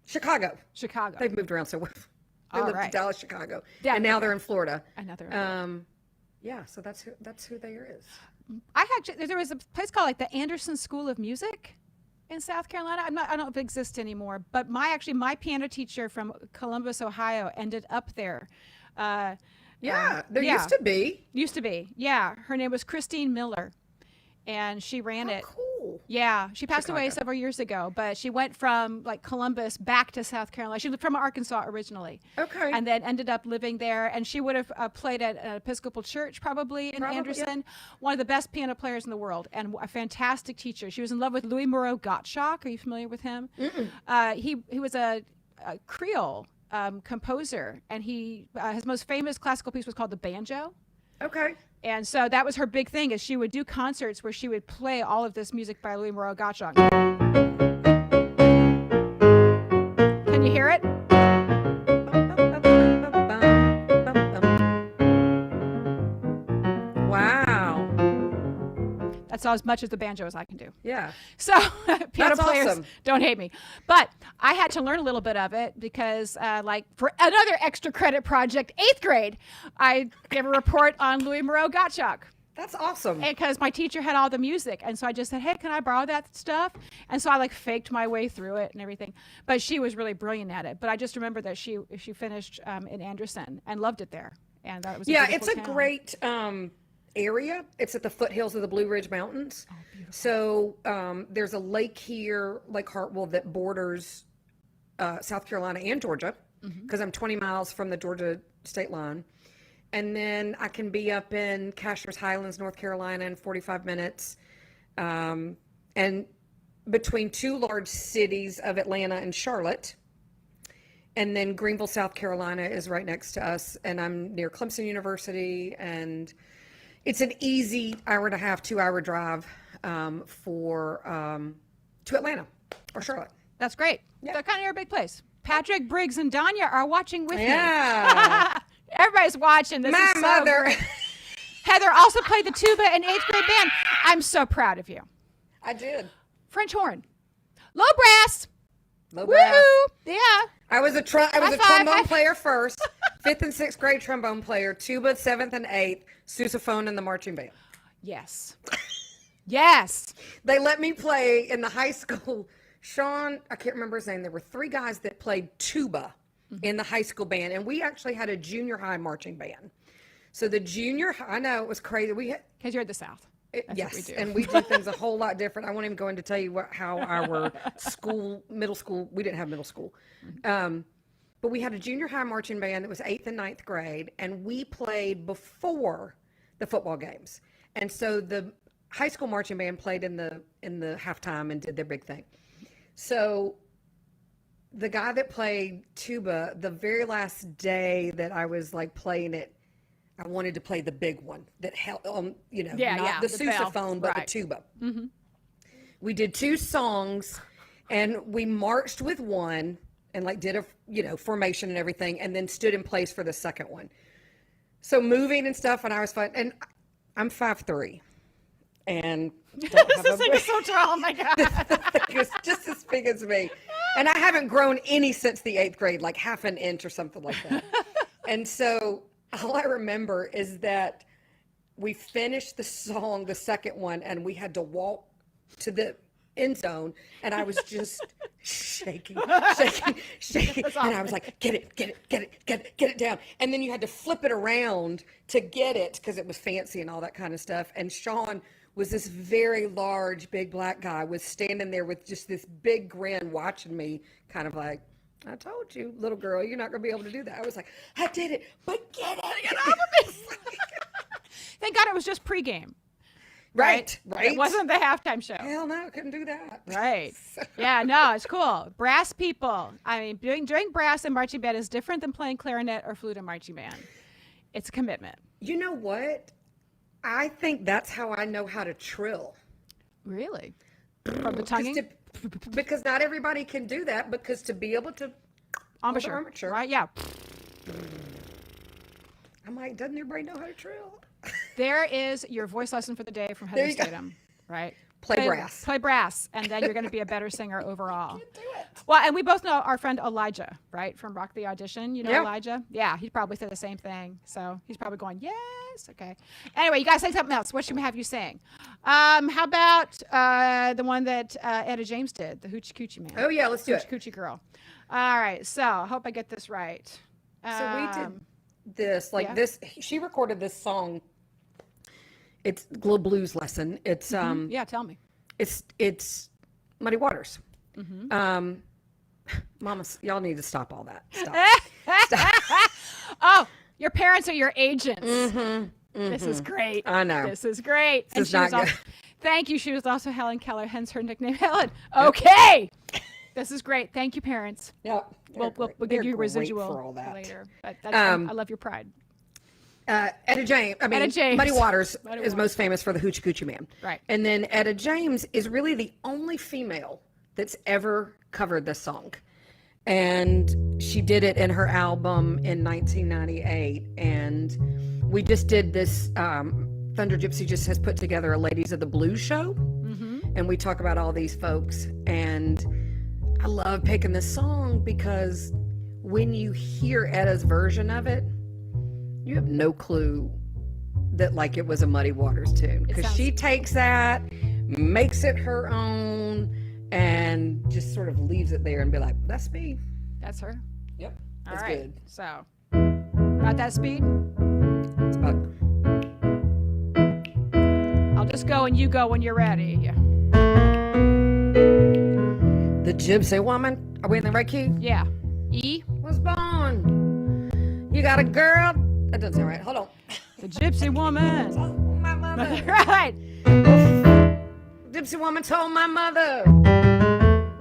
Speaker 3: Chicago. They've moved around so well. They
Speaker 1: All
Speaker 3: lived
Speaker 1: right.
Speaker 3: in Dallas, Chicago.
Speaker 1: Yeah,
Speaker 3: and now they're in Florida.
Speaker 1: Another.
Speaker 3: Yeah, so that's who there is.
Speaker 1: There was a place called like the Anderson School of Music in South Carolina. I don't know if it exists anymore, but my piano teacher from Columbus, Ohio ended up there.
Speaker 3: There used to be.
Speaker 1: Used to be. Yeah. Her name was Christine Miller, and she ran it.
Speaker 3: Cool.
Speaker 1: Yeah, she passed away several years ago, but she went from like Columbus back to South Carolina. She lived from Arkansas originally.
Speaker 3: Okay.
Speaker 1: And then ended up living there, and she would have played at an Episcopal church probably in Anderson. One of the best piano players in the world, and a fantastic teacher. She was in love with Louis Moreau Gottschalk. Are you familiar with him? He was a Creole composer, and his most famous classical piece was called the Banjo.
Speaker 3: Okay.
Speaker 1: And so that was her big thing, is she would do concerts where she would play all of this music by Louis Moreau Gottschalk. Can you hear it?
Speaker 3: Wow.
Speaker 1: That's as much as the banjo as I can do.
Speaker 3: Yeah.
Speaker 1: So piano
Speaker 3: That's
Speaker 1: players,
Speaker 3: awesome.
Speaker 1: don't hate me. But I had to learn a little bit of it because for another extra credit project, 8th grade, I gave a report on Louis Moreau Gottschalk.
Speaker 3: That's awesome.
Speaker 1: Because my teacher had all the music. And so I just said, hey, can I borrow that stuff? And so I faked my way through it and everything. But she was really brilliant at it. But I just remember that she finished in Anderson and loved it there. And that was
Speaker 3: it's a
Speaker 1: town.
Speaker 3: great area. It's at the foothills of the Blue Ridge Mountains. Oh, beautiful. So there's a lake here, Lake Hartwell, that borders South Carolina and Georgia, because I'm 20 miles from the Georgia state line. And then I can be up in Cashiers Highlands, North Carolina in 45 minutes. And between two large cities of Atlanta and Charlotte. And then Greenville, South Carolina is right next to us. And I'm near Clemson University. And it's an easy 1.5 to 2 hour drive to Atlanta or Charlotte.
Speaker 1: That's great.
Speaker 3: Yeah.
Speaker 1: So kind of your big place. Patrick, Briggs, and Danya are watching with
Speaker 3: Yeah.
Speaker 1: me. Everybody's watching. This
Speaker 3: My
Speaker 1: is so
Speaker 3: mother.
Speaker 1: great. Heather also played the tuba in 8th grade band. I'm so proud of you.
Speaker 3: I did.
Speaker 1: French horn. Low brass.
Speaker 3: Low brass.
Speaker 1: Woo! Yeah.
Speaker 3: I was a
Speaker 1: High five,
Speaker 3: trombone
Speaker 1: high-
Speaker 3: player first, 5th and 6th grade trombone player, tuba 7th and 8th, sousaphone in the marching band.
Speaker 1: Yes. Yes.
Speaker 3: They let me play in the high school. Sean, I can't remember his name. There were 3 guys that played tuba in the high school band, and we actually had a junior high marching band. So the junior high, I know it was crazy.
Speaker 1: Because you're at the South. That's what we
Speaker 3: Yes,
Speaker 1: do.
Speaker 3: and we do things a whole lot different. I won't even go into tell you how our middle school, we didn't have middle school. But we had a junior high marching band that was 8th and 9th grade, and we played before the football games. And so the high school marching band played in the halftime and did their big thing. So the guy that played tuba, the very last day that I was playing it, I wanted to play the big one that held, not the
Speaker 1: bell.
Speaker 3: sousaphone, but the
Speaker 1: Right.
Speaker 3: tuba. Mm-hmm. We did 2 songs, and we marched with one, and did a formation and everything, and then stood in place for the second one. So moving and stuff, and I was fun. And I'm 5'3", and don't have
Speaker 1: This thing is so tall. Oh my God.
Speaker 3: it's just as big as me. And I haven't grown any since the 8th grade, like half an inch or something like that. And so all I remember is that we finished the song, the second one, and we had to walk to the end zone, and I was just shaking. And I was like, get it down. And then you had to flip it around to get it because it was fancy and all that kind of stuff. And Sean was this very large, big black guy, was standing there with just this big grin watching me, kind of like, I told you, little girl, you're not going to be able to do that. I was like, I did it, but get off of me.
Speaker 1: Thank God it was just pregame.
Speaker 3: Right.
Speaker 1: It wasn't the halftime show.
Speaker 3: Hell no, I couldn't do that.
Speaker 1: Right. Yeah, no, it's cool. Brass people. I mean, doing brass and marching band is different than playing clarinet or flute and marching band. It's a commitment.
Speaker 3: You know what? I think that's how I know how to trill.
Speaker 1: Really? From the tonguing?
Speaker 3: Because not everybody can do that, because to be able to
Speaker 1: armature. Right, yeah.
Speaker 3: I'm like, doesn't everybody know how to trill?
Speaker 1: There is your voice lesson for the day from Heather Statham, right?
Speaker 3: Play brass.
Speaker 1: Play brass, and then you're going to be a better singer overall.
Speaker 3: I can't do it.
Speaker 1: Well, and we both know our friend Elijah, right, from Rock the Audition. You know Elijah? Yeah, he'd probably say the same thing. So he's probably going, yes, okay. Anyway, you guys say something else. What should we have you sing? How about the one that Etta James did, the Hoochie Coochie Man?
Speaker 3: Oh, yeah, let's do it.
Speaker 1: Hoochie Coochie Girl. All right, so I hope I get this right.
Speaker 3: So we did this, this. She recorded this song. It's Glow Blues lesson. It's
Speaker 1: yeah, tell me.
Speaker 3: It's Muddy Waters. Mama, y'all need to stop all that. Stop.
Speaker 1: Oh, your parents are your agents. This is great.
Speaker 3: I know.
Speaker 1: This is great.
Speaker 3: This is not good.
Speaker 1: Thank you. She was also Helen Keller, hence her nickname Helen. Okay. This is great. Thank you, parents.
Speaker 3: Yep.
Speaker 1: We'll give you residual
Speaker 3: for all that
Speaker 1: later. But that's, I love your pride.
Speaker 3: Etta James. Muddy Waters is most famous for the Hoochie Coochie Man.
Speaker 1: Right.
Speaker 3: And then Etta James is really the only female that's ever covered this song. And she did it in her album in 1998. And we just did this, ThunderGypsy just has put together a Ladies of the Blues show. And we talk about all these folks. And I love picking this song because when you hear Etta's version of it, you have no clue that like it was a Muddy Waters tune, because she takes that, makes it her own, and just sort of leaves it there and be like, that's me.
Speaker 1: That's her.
Speaker 3: Yep.
Speaker 1: That's
Speaker 3: right.
Speaker 1: Good. So, about that speed?
Speaker 3: It's about...
Speaker 1: I'll just go and you go when you're ready. Yeah.
Speaker 3: The gypsy woman, are we in the right key?
Speaker 1: Yeah. E?
Speaker 3: Was born. You got a girl. That doesn't sound right. Hold on.
Speaker 1: The gypsy woman.
Speaker 3: Oh, my mother.
Speaker 1: Right.
Speaker 3: Gypsy woman told my mother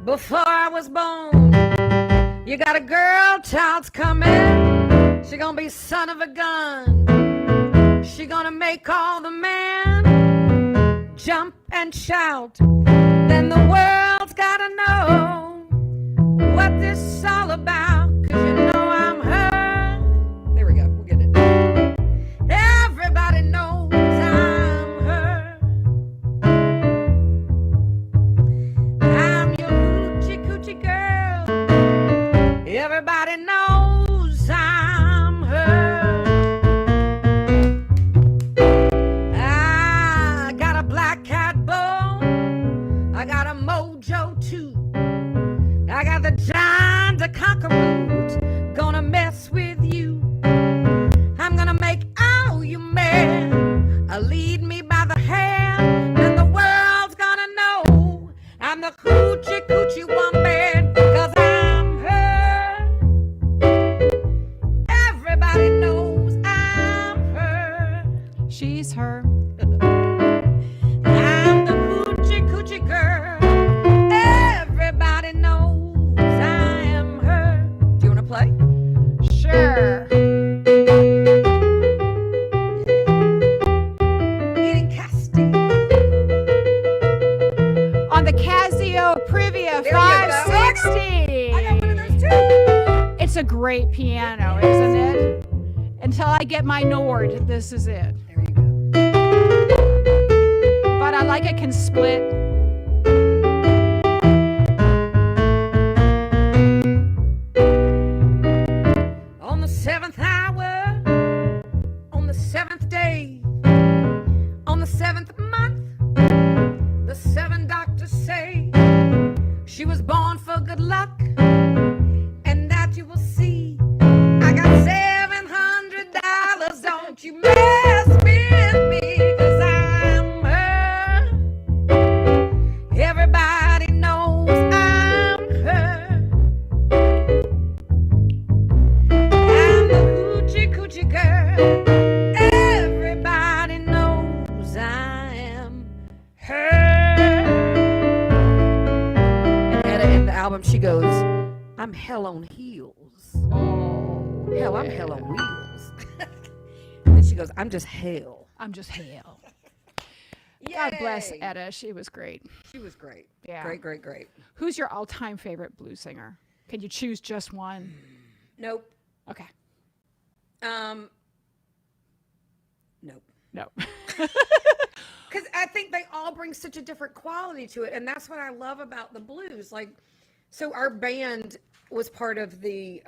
Speaker 3: before I was born, you got a girl, child's coming. She gonna be son of a gun. She gonna make all the men jump and shout. Then the world's gotta know what this is all about, 'cause you know I'm her. There we go, we'll get it. Everybody knows I'm her. I'm your hoochie coochie girl. Everybody knows I'm her. I got a black cat bone. I got a mojo too. I got the John to conquer root. Gonna mess with you. I'm gonna make all you men lead me by the hand. And the world's gonna know I'm the hoochie coochie woman, 'cause I'm her. Everybody knows I'm her.
Speaker 1: She's her.
Speaker 3: I'm the hoochie coochie girl. Everybody knows I am her. Do you want to play?
Speaker 1: Sure.
Speaker 3: Eating Castile.
Speaker 1: On the Casio Privia
Speaker 3: There you go.
Speaker 1: 560.
Speaker 3: I got one of those too.
Speaker 1: It's a great piano, isn't it? Until I get my Nord, this is it.
Speaker 3: There you go.
Speaker 1: But I like it can split.
Speaker 3: good luck, and that you will see. I got $700. Don't you mess with me, 'cause I'm her. Everybody knows I'm her. I'm the hoochie coochie girl. Everybody knows I am her. And Etta in the album, she goes, I'm hell on heels.
Speaker 1: Oh,
Speaker 3: Hell, I'm hell on wheels. And then she goes, I'm just hell.
Speaker 1: I'm just hell. God bless
Speaker 3: Yay.
Speaker 1: Etta. She was great.
Speaker 3: She was great.
Speaker 1: Yeah.
Speaker 3: Great.
Speaker 1: Who's your all-time favorite blues singer? Can you choose just one?
Speaker 3: Nope.
Speaker 1: Okay.
Speaker 3: Nope.
Speaker 1: No.
Speaker 3: Because I think they all bring such a different quality to it. And that's what I love about the blues. Like, so our band was part of the,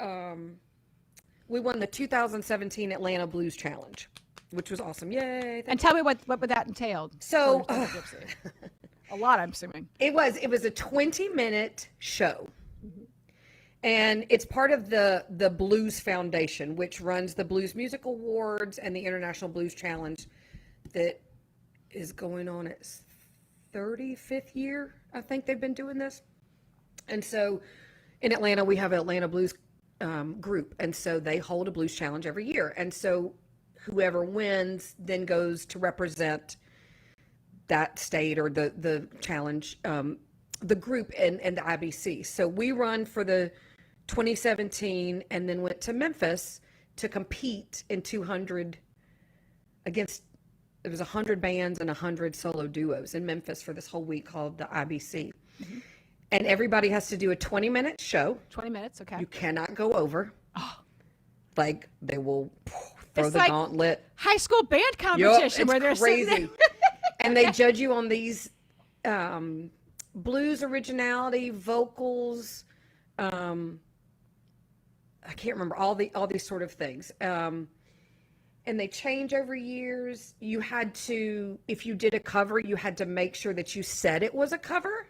Speaker 3: we won the 2017 Atlanta Blues Challenge, which was awesome. Yay.
Speaker 1: And tell me what that entailed.
Speaker 3: So,
Speaker 1: for ThunderGypsy. A lot, I'm assuming.
Speaker 3: It was a 20-minute show. And it's part of the Blues Foundation, which runs the Blues Music Awards and the International Blues Challenge that is going on its 35th year. I think they've been doing this. And so in Atlanta, we have an Atlanta Blues group. And so they hold a blues challenge every year. And so whoever wins then goes to represent that state or the challenge, the group and the IBC. So we run for the 2017 and then went to Memphis to compete in 200 against, it was 100 bands and 100 solo duos in Memphis for this whole week called the IBC. Mm-hmm. And everybody has to do a 20-minute show.
Speaker 1: 20 minutes, okay.
Speaker 3: You cannot go over. Like they will throw
Speaker 1: It's
Speaker 3: the
Speaker 1: like
Speaker 3: gauntlet.
Speaker 1: high school band
Speaker 3: Yup,
Speaker 1: competition where they're
Speaker 3: it's
Speaker 1: sitting
Speaker 3: crazy.
Speaker 1: there.
Speaker 3: And they judge you on these blues originality, vocals, I can't remember all these sort of things. And they change every years. You had to, if you did a cover, you had to make sure that you said it was a cover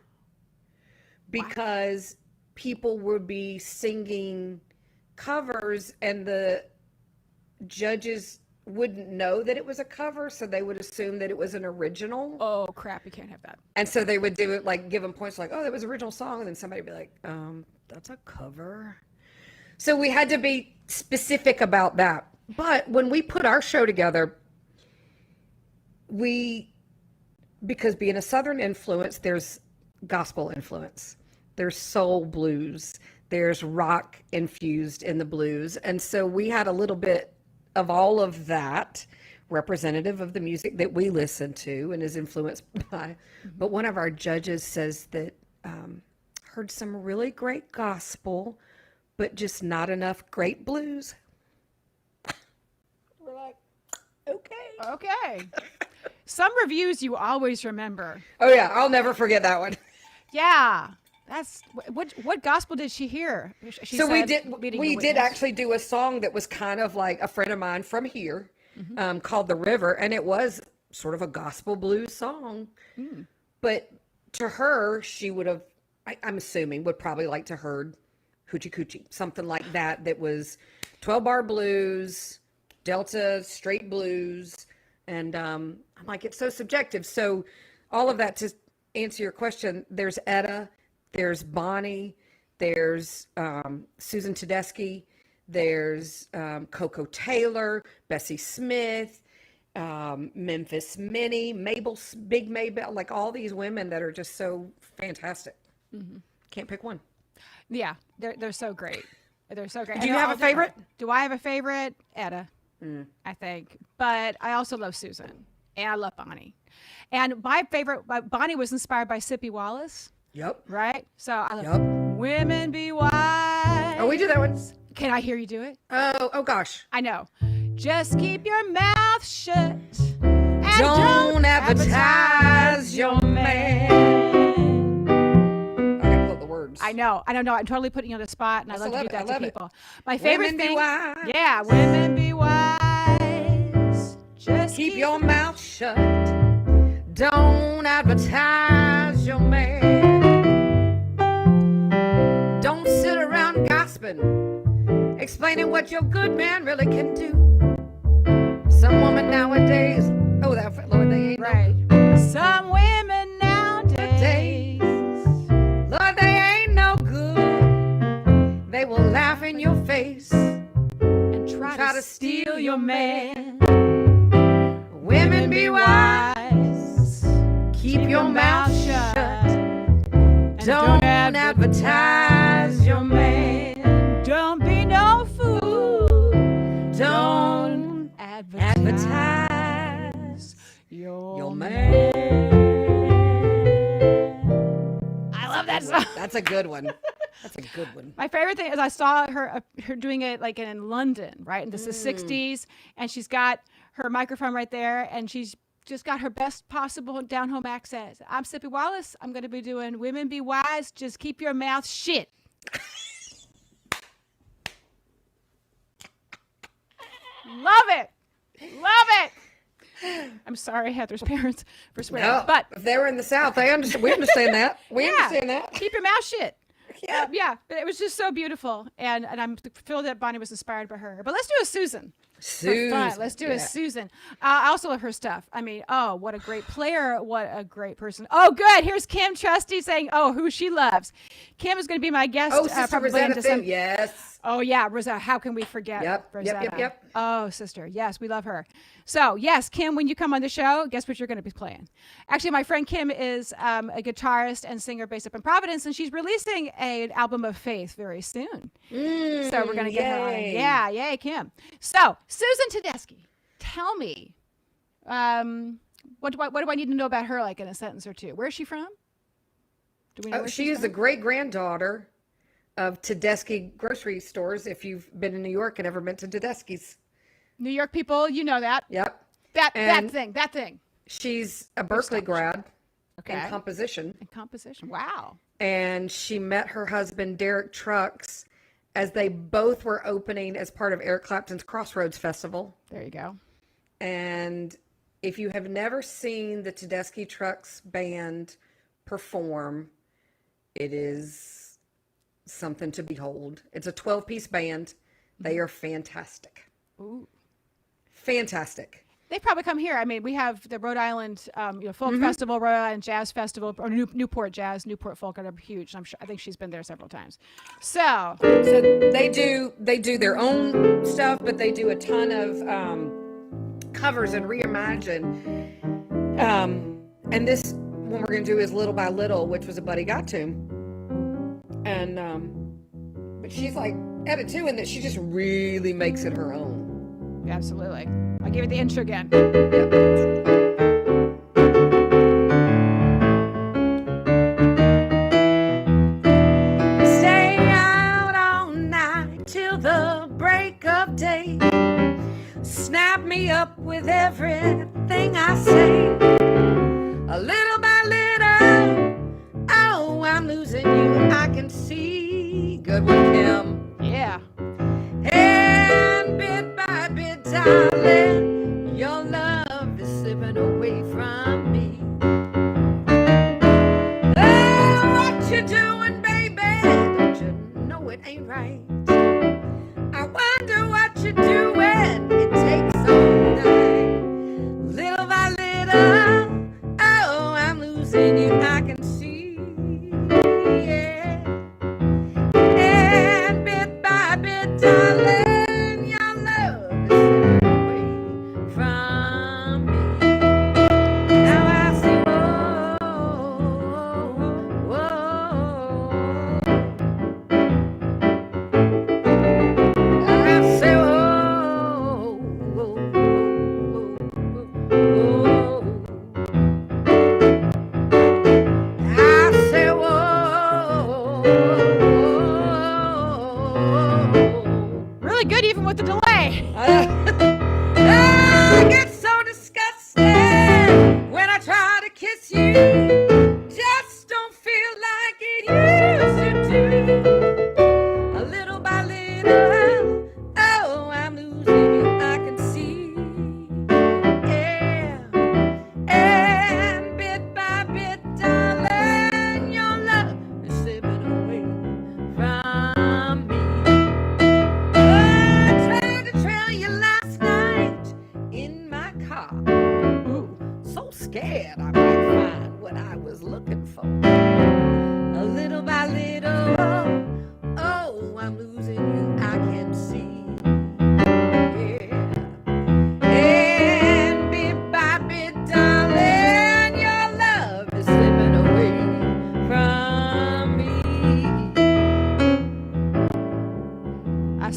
Speaker 3: because people would be singing covers and the judges wouldn't know that it was a cover, so they would assume that it was an original.
Speaker 1: Oh crap, you can't have that.
Speaker 3: And so they would do it, like give them points like, oh, that was an original song, and then somebody would be like, that's a cover. So we had to be specific about that. But when we put our show together, because being a Southern influence, there's gospel influence, there's soul blues, there's rock infused in the blues. And so we had a little bit of all of that, representative of the music that we listen to and is influenced by. But one of our judges says that heard some really great gospel, but just not enough great blues. We're like,
Speaker 1: Okay. Some reviews you always remember.
Speaker 3: oh yeah, I'll never forget that one.
Speaker 1: Yeah. That's what gospel did she hear? She
Speaker 3: So we
Speaker 1: said,
Speaker 3: did
Speaker 1: "Leading
Speaker 3: we
Speaker 1: the
Speaker 3: did
Speaker 1: witness."
Speaker 3: actually do a song that was kind of like a friend of mine from here called The River, and it was sort of a gospel blues song. But to her, she would have, I'm assuming, would probably like to heard Hoochie Coochie, something like that was 12-bar blues, Delta straight blues, and I'm like, it's so subjective. So all of that, to answer your question, there's Etta, there's Bonnie, there's Susan Tedeschi, there's Coco Taylor, Bessie Smith, Memphis Minnie, Big Mabel, like all these women that are just so fantastic. Can't pick one.
Speaker 1: Yeah, they're so great. They're so great.
Speaker 3: Do you have a favorite?
Speaker 1: Do I have a favorite? Etta, I think. But I also love Susan, and I love Bonnie. And my favorite, Bonnie was inspired by Sippy Wallace.
Speaker 3: Yep.
Speaker 1: Right? So I love Women Be Wise.
Speaker 3: Oh, we do that one.
Speaker 1: Can I hear you do it?
Speaker 3: Oh gosh.
Speaker 1: I know. Just keep your mouth shut. And
Speaker 3: Don't advertise your man. I gotta pull up the words.
Speaker 1: I know. I don't know. I'm totally putting you on the spot, and I love to do that to people. My favorite
Speaker 3: Women be
Speaker 1: thing.
Speaker 3: wise.
Speaker 1: Yeah, women be wise. Just
Speaker 3: Keep your mouth shut. Don't advertise your man. loving, explaining what your good man really can do. Some woman nowadays, oh, that Lord, they ain't
Speaker 1: Right.
Speaker 3: no
Speaker 1: Some women nowadays.
Speaker 3: Lord, they ain't no good. They will laugh in your face
Speaker 1: And try
Speaker 3: to steal your man.
Speaker 1: Women be wise.
Speaker 3: Keep your mouth shut.
Speaker 1: And
Speaker 3: Don't advertise your man.
Speaker 1: Don't be no fool.
Speaker 3: Don't advertise
Speaker 1: your
Speaker 3: man.
Speaker 1: I love that song.
Speaker 3: That's a good one. That's a good one.
Speaker 1: My favorite thing is I saw her doing it like in London, right? And this is 60s, and she's got her microphone right there, and she's just got her best possible down-home accent. I'm Sippy Wallace. I'm going to be doing Women Be Wise. Just keep your mouth shut. Love it. Love it. I'm sorry, Heather's parents, for swearing.
Speaker 3: No,
Speaker 1: But
Speaker 3: if they were in the South, they understand. We understand that. We understand that.
Speaker 1: keep your mouth shut.
Speaker 3: Yeah.
Speaker 1: Yeah, but it was just so beautiful, and I'm thrilled that Bonnie was inspired by her. But let's do a Susan. For fun. Let's do a Susan. I also love her stuff. I mean, oh, what a great player. What a great person. Oh, good. Here's Kim Trusty saying, oh, who she loves. Kim is going to be my guest.
Speaker 3: Oh, Sister
Speaker 1: probably in
Speaker 3: Rosetta
Speaker 1: December.
Speaker 3: Thin. Yes.
Speaker 1: Oh, yeah, Rosetta. How can we forget Rosetta?
Speaker 3: Yep.
Speaker 1: Oh, sister. Yes, we love her. So, yes, Kim, when you come on the show, guess what you're going to be playing? Actually, my friend Kim is a guitarist and singer based up in Providence, and she's releasing an album of faith very soon. So we're going to get her on. Yeah, yay, Kim. So, Susan Tedeschi, tell me, what do I need to know about her, like in a sentence or two? Where is she from? Do we know where
Speaker 3: She
Speaker 1: she's
Speaker 3: is the
Speaker 1: from?
Speaker 3: great-granddaughter of Tedeschi grocery stores. If you've been in New York and ever been to Tedeschi's.
Speaker 1: New York people, you know that.
Speaker 3: Yep.
Speaker 1: That
Speaker 3: And
Speaker 1: thing.
Speaker 3: She's a Berkeley grad
Speaker 1: Okay.
Speaker 3: in composition.
Speaker 1: And composition. Wow.
Speaker 3: And she met her husband, Derek Trucks, as they both were opening as part of Eric Clapton's Crossroads Festival.
Speaker 1: There you go.
Speaker 3: And if you have never seen the Tedeschi Trucks band perform, it is something to behold. It's a 12-piece band. They are fantastic.
Speaker 1: Ooh.
Speaker 3: Fantastic.
Speaker 1: They probably come here. I mean, we have the Rhode Island Folk Festival, Rhode Island Jazz Festival, or Newport Jazz, Newport Folk are huge. I think she's been there several times. So
Speaker 3: they do their own stuff, but they do a ton of covers and reimagine. And this one we're going to do is Little by Little, which was a Buddy Guy tune. And but she's like added to in that she just really makes it her own.
Speaker 1: absolutely. I'll give it the intro again.
Speaker 3: Stay out all night till the break of day. Snap me up with everything I say. A little by little, oh, I'm losing you. I can see. Good one, Kim.
Speaker 1: Yeah.
Speaker 3: And bit by bit, darling, your love is slipping away from me. Oh, what you doing, baby? Don't you know it ain't right? I wonder what you're doing. It takes all night. Little by little, oh, I'm losing you. I can see. Yeah. And bit by bit, darling, your love is slipping away from me. Now I say, whoa, whoa. I say, whoa, whoa, whoa. I say, whoa.
Speaker 1: Really good, even with the delay.
Speaker 3: I get so disgusted when I try to kiss you. Just don't feel like it used to do. A little by little, oh, I'm losing you. I can see. Yeah. And bit by bit, darling, your love is slipping away from me.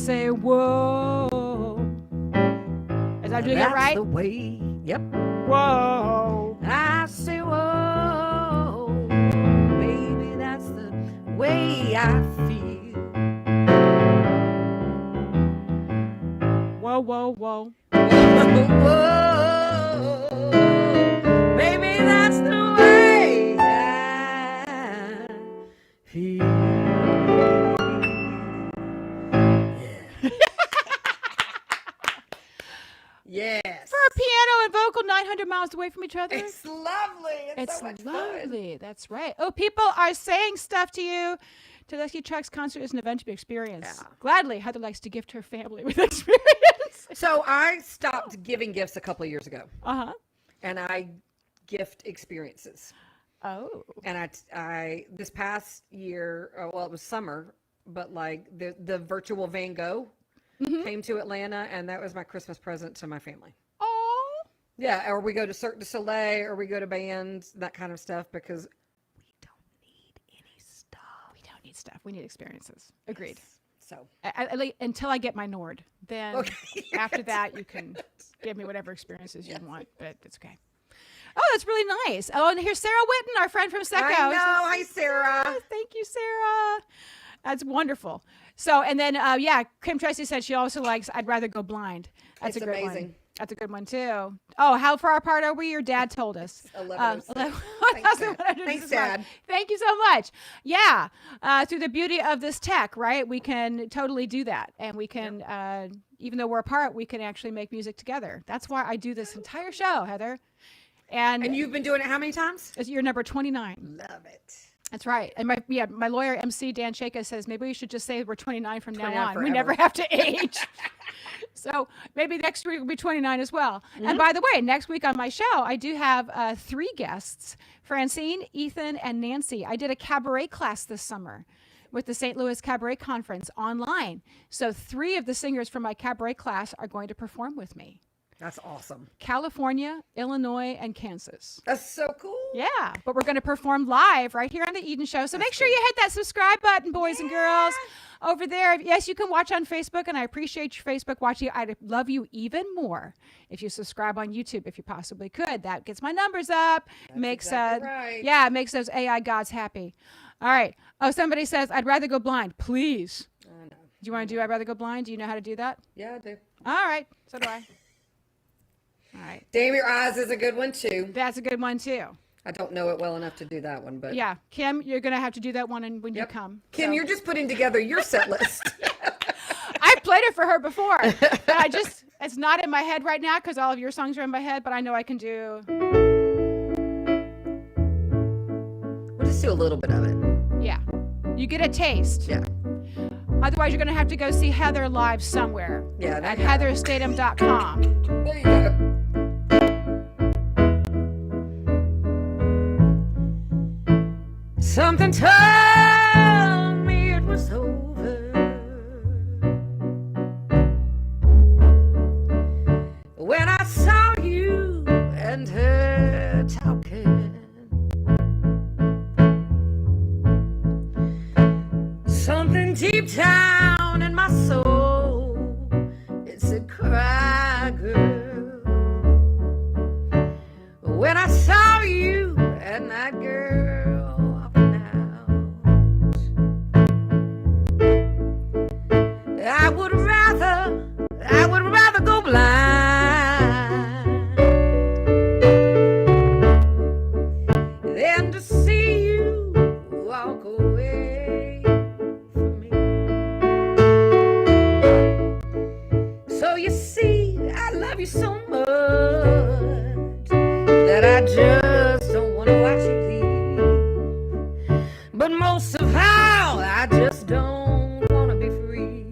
Speaker 1: say, whoa. Is I doing it
Speaker 3: That's
Speaker 1: right?
Speaker 3: the way. Yep.
Speaker 1: Whoa.
Speaker 3: I say, whoa, baby, that's the way I feel.
Speaker 1: Whoa, whoa, whoa.
Speaker 3: Whoa, baby, that's the way I feel. Yeah. Yes.
Speaker 1: For a piano and vocal 900 miles away from each other.
Speaker 3: It's lovely. It's so much
Speaker 1: lovely.
Speaker 3: fun.
Speaker 1: That's right. Oh, people are saying stuff to you. Tedeschi Truck's concert is an event to be experienced.
Speaker 3: Yeah.
Speaker 1: Gladly, Heather likes to gift her family with experience.
Speaker 3: So I stopped giving gifts a couple of years ago,
Speaker 1: Uh-huh.
Speaker 3: and I gift experiences.
Speaker 1: Oh.
Speaker 3: And I this past year, well, it was summer, but like the virtual Van Gogh came to Atlanta, and that was my Christmas present to my family.
Speaker 1: Oh.
Speaker 3: Yeah, or we go to Cirque du Soleil, or we go to bands, that kind of stuff, because we don't need any stuff.
Speaker 1: We don't need stuff. We need experiences. Agreed.
Speaker 3: So
Speaker 1: Until I get my Nord. Then
Speaker 3: Okay.
Speaker 1: after that, you can give me whatever experiences you want, but it's okay. Oh, that's really nice. Oh, and here's Sarah Whitten, our friend from Secco.
Speaker 3: I know. Hi, Sarah.
Speaker 1: Thank you, Sarah. That's wonderful. So, and then, Kim Tracy said she also likes I'd Rather Go Blind. That's
Speaker 3: It's
Speaker 1: a great
Speaker 3: amazing.
Speaker 1: one. That's a good one, too. Oh, how far apart are we? Your dad told us.
Speaker 3: 11:06.
Speaker 1: 11:06.
Speaker 3: Thanks, Dad.
Speaker 1: Thank you so much. Yeah. Through the beauty of this tech, right? We can totally do that. And we can, even though we're apart, we can actually make music together. That's why I do this entire show, Heather. And
Speaker 3: you've been doing it how many times?
Speaker 1: it's your number 29.
Speaker 3: Love it.
Speaker 1: That's right. And my lawyer, MC Dan Shaka, says maybe we should just say we're 29 from now
Speaker 3: 29
Speaker 1: on. We
Speaker 3: forever.
Speaker 1: never have to age. So maybe next week will be 29 as well.
Speaker 3: Mm-hmm.
Speaker 1: And by the way, next week on my show, I do have 3 guests, Francine, Ethan, and Nancy. I did a cabaret class this summer with the St. Louis Cabaret Conference online. So 3 of the singers from my cabaret class are going to perform with me.
Speaker 3: That's awesome.
Speaker 1: California, Illinois, and Kansas.
Speaker 3: That's so cool.
Speaker 1: Yeah, but we're going to perform live right here on The Eden Show. So make sure you hit that subscribe button, boys and girls, over there. Yes, you can watch on Facebook, and I appreciate your Facebook watching. I'd love you even more if you subscribe on YouTube, if you possibly could. That gets my numbers up. Makes
Speaker 3: exactly right.
Speaker 1: Yeah, it makes those AI gods happy. All right. Oh, somebody says, I'd rather go blind. Please.
Speaker 3: I know.
Speaker 1: Do you want to do I'd rather go blind? Do you know how to do that?
Speaker 3: Yeah, I do.
Speaker 1: All right. So do I. All right.
Speaker 3: Damn Your Eyes is a good one, too.
Speaker 1: That's a good one, too.
Speaker 3: I don't know it well enough to do that one, but
Speaker 1: Yeah, Kim, you're going to have to do that one when you come.
Speaker 3: Kim, you're just putting together your set list.
Speaker 1: I've played it for her before, but it's not in my head right now because all of your songs are in my head, but I know I can do.
Speaker 3: We'll just do a little bit of it.
Speaker 1: Yeah. You get a taste.
Speaker 3: Yeah.
Speaker 1: Otherwise, you're going to have to go see Heather live somewhere.
Speaker 3: Yeah,
Speaker 1: At
Speaker 3: yeah.
Speaker 1: heatherstatham.com.
Speaker 3: There you go. Something told me it was over when I saw you and her talking. Something deep down in my soul, it said, cry, girl. When I saw you and that girl walking out, I would rather go blind than to see you walk away from me. So you see, I love you so much that I just don't want to watch you leave. But most of all, I just don't want to be free.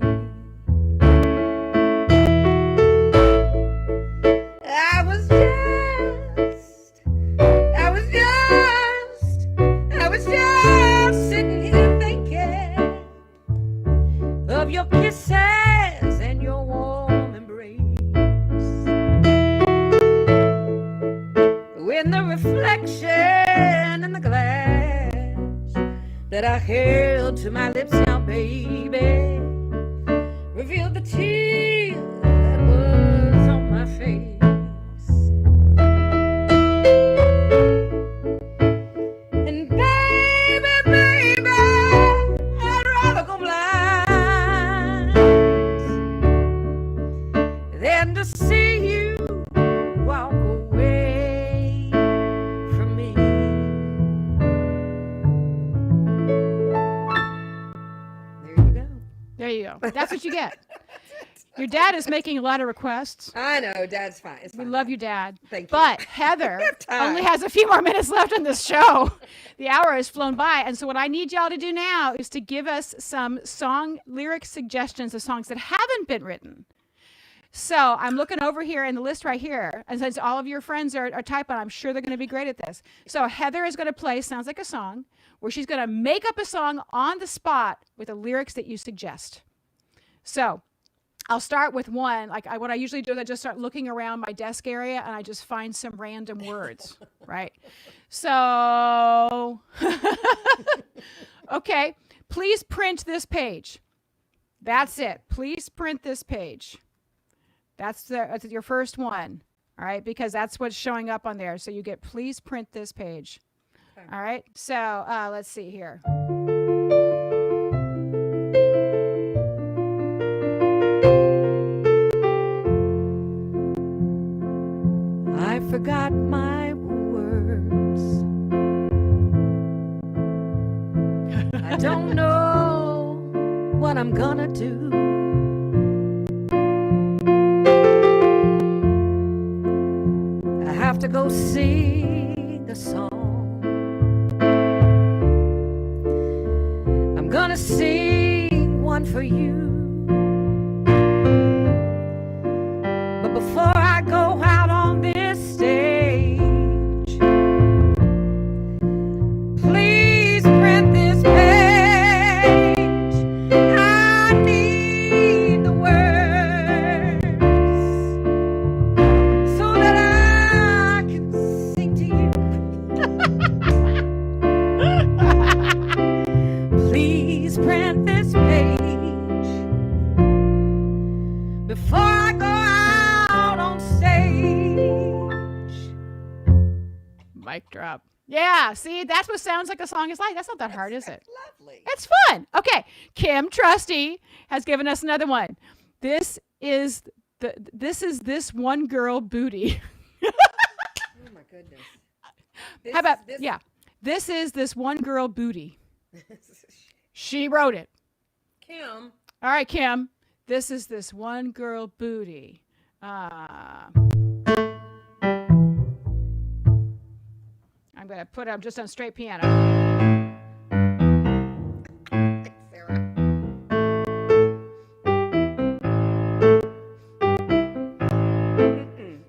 Speaker 3: I was just sitting here thinking of your kisses and your warm embrace. When the reflection in the glass that I held to my lips now, baby, revealed feel the tears that was on my face. And baby, I'd rather go blind than to see you walk away from me. There you go.
Speaker 1: There you go. That's what you get. Your dad is making a lot of requests.
Speaker 3: I know, Dad's fine. It's
Speaker 1: We
Speaker 3: fine.
Speaker 1: love you, Dad.
Speaker 3: Thank you.
Speaker 1: But Heather
Speaker 3: time.
Speaker 1: only has a few more minutes left on this show. The hour has flown by. And so what I need y'all to do now is to give us some song lyric suggestions of songs that haven't been written. So I'm looking over here in the list right here. And since all of your friends are typing, I'm sure they're going to be great at this. So Heather is going to play Sounds Like a Song, where she's going to make up a song on the spot with the lyrics that you suggest. So I'll start with one. What I usually do is I just start looking around my desk area and I just find some random words, right? So, okay, please print this page. That's it. Please print this page. That's your first one, all right? Because that's what's showing up on there. So you get please print this page. Okay. All right? So let's see here.
Speaker 3: I forgot my words. I don't know what I'm gonna do. I have to go sing a song. I'm gonna sing one for you. But before I go out on this stage, please print this page. I need the words so that I can sing to you. Please print this page before I go out on stage.
Speaker 1: Mic drop. Yeah, see, that's what Sounds Like a Song is like. That's not that hard, is it?
Speaker 3: Lovely.
Speaker 1: It's fun. Okay, Kim Trusty has given us another one. This is this one girl booty.
Speaker 3: Oh my goodness.
Speaker 1: How about This is this one girl booty. She wrote it.
Speaker 3: Kim?
Speaker 1: All right, Kim. This is this one girl booty. I'm going to put it just on straight piano.
Speaker 3: Sarah.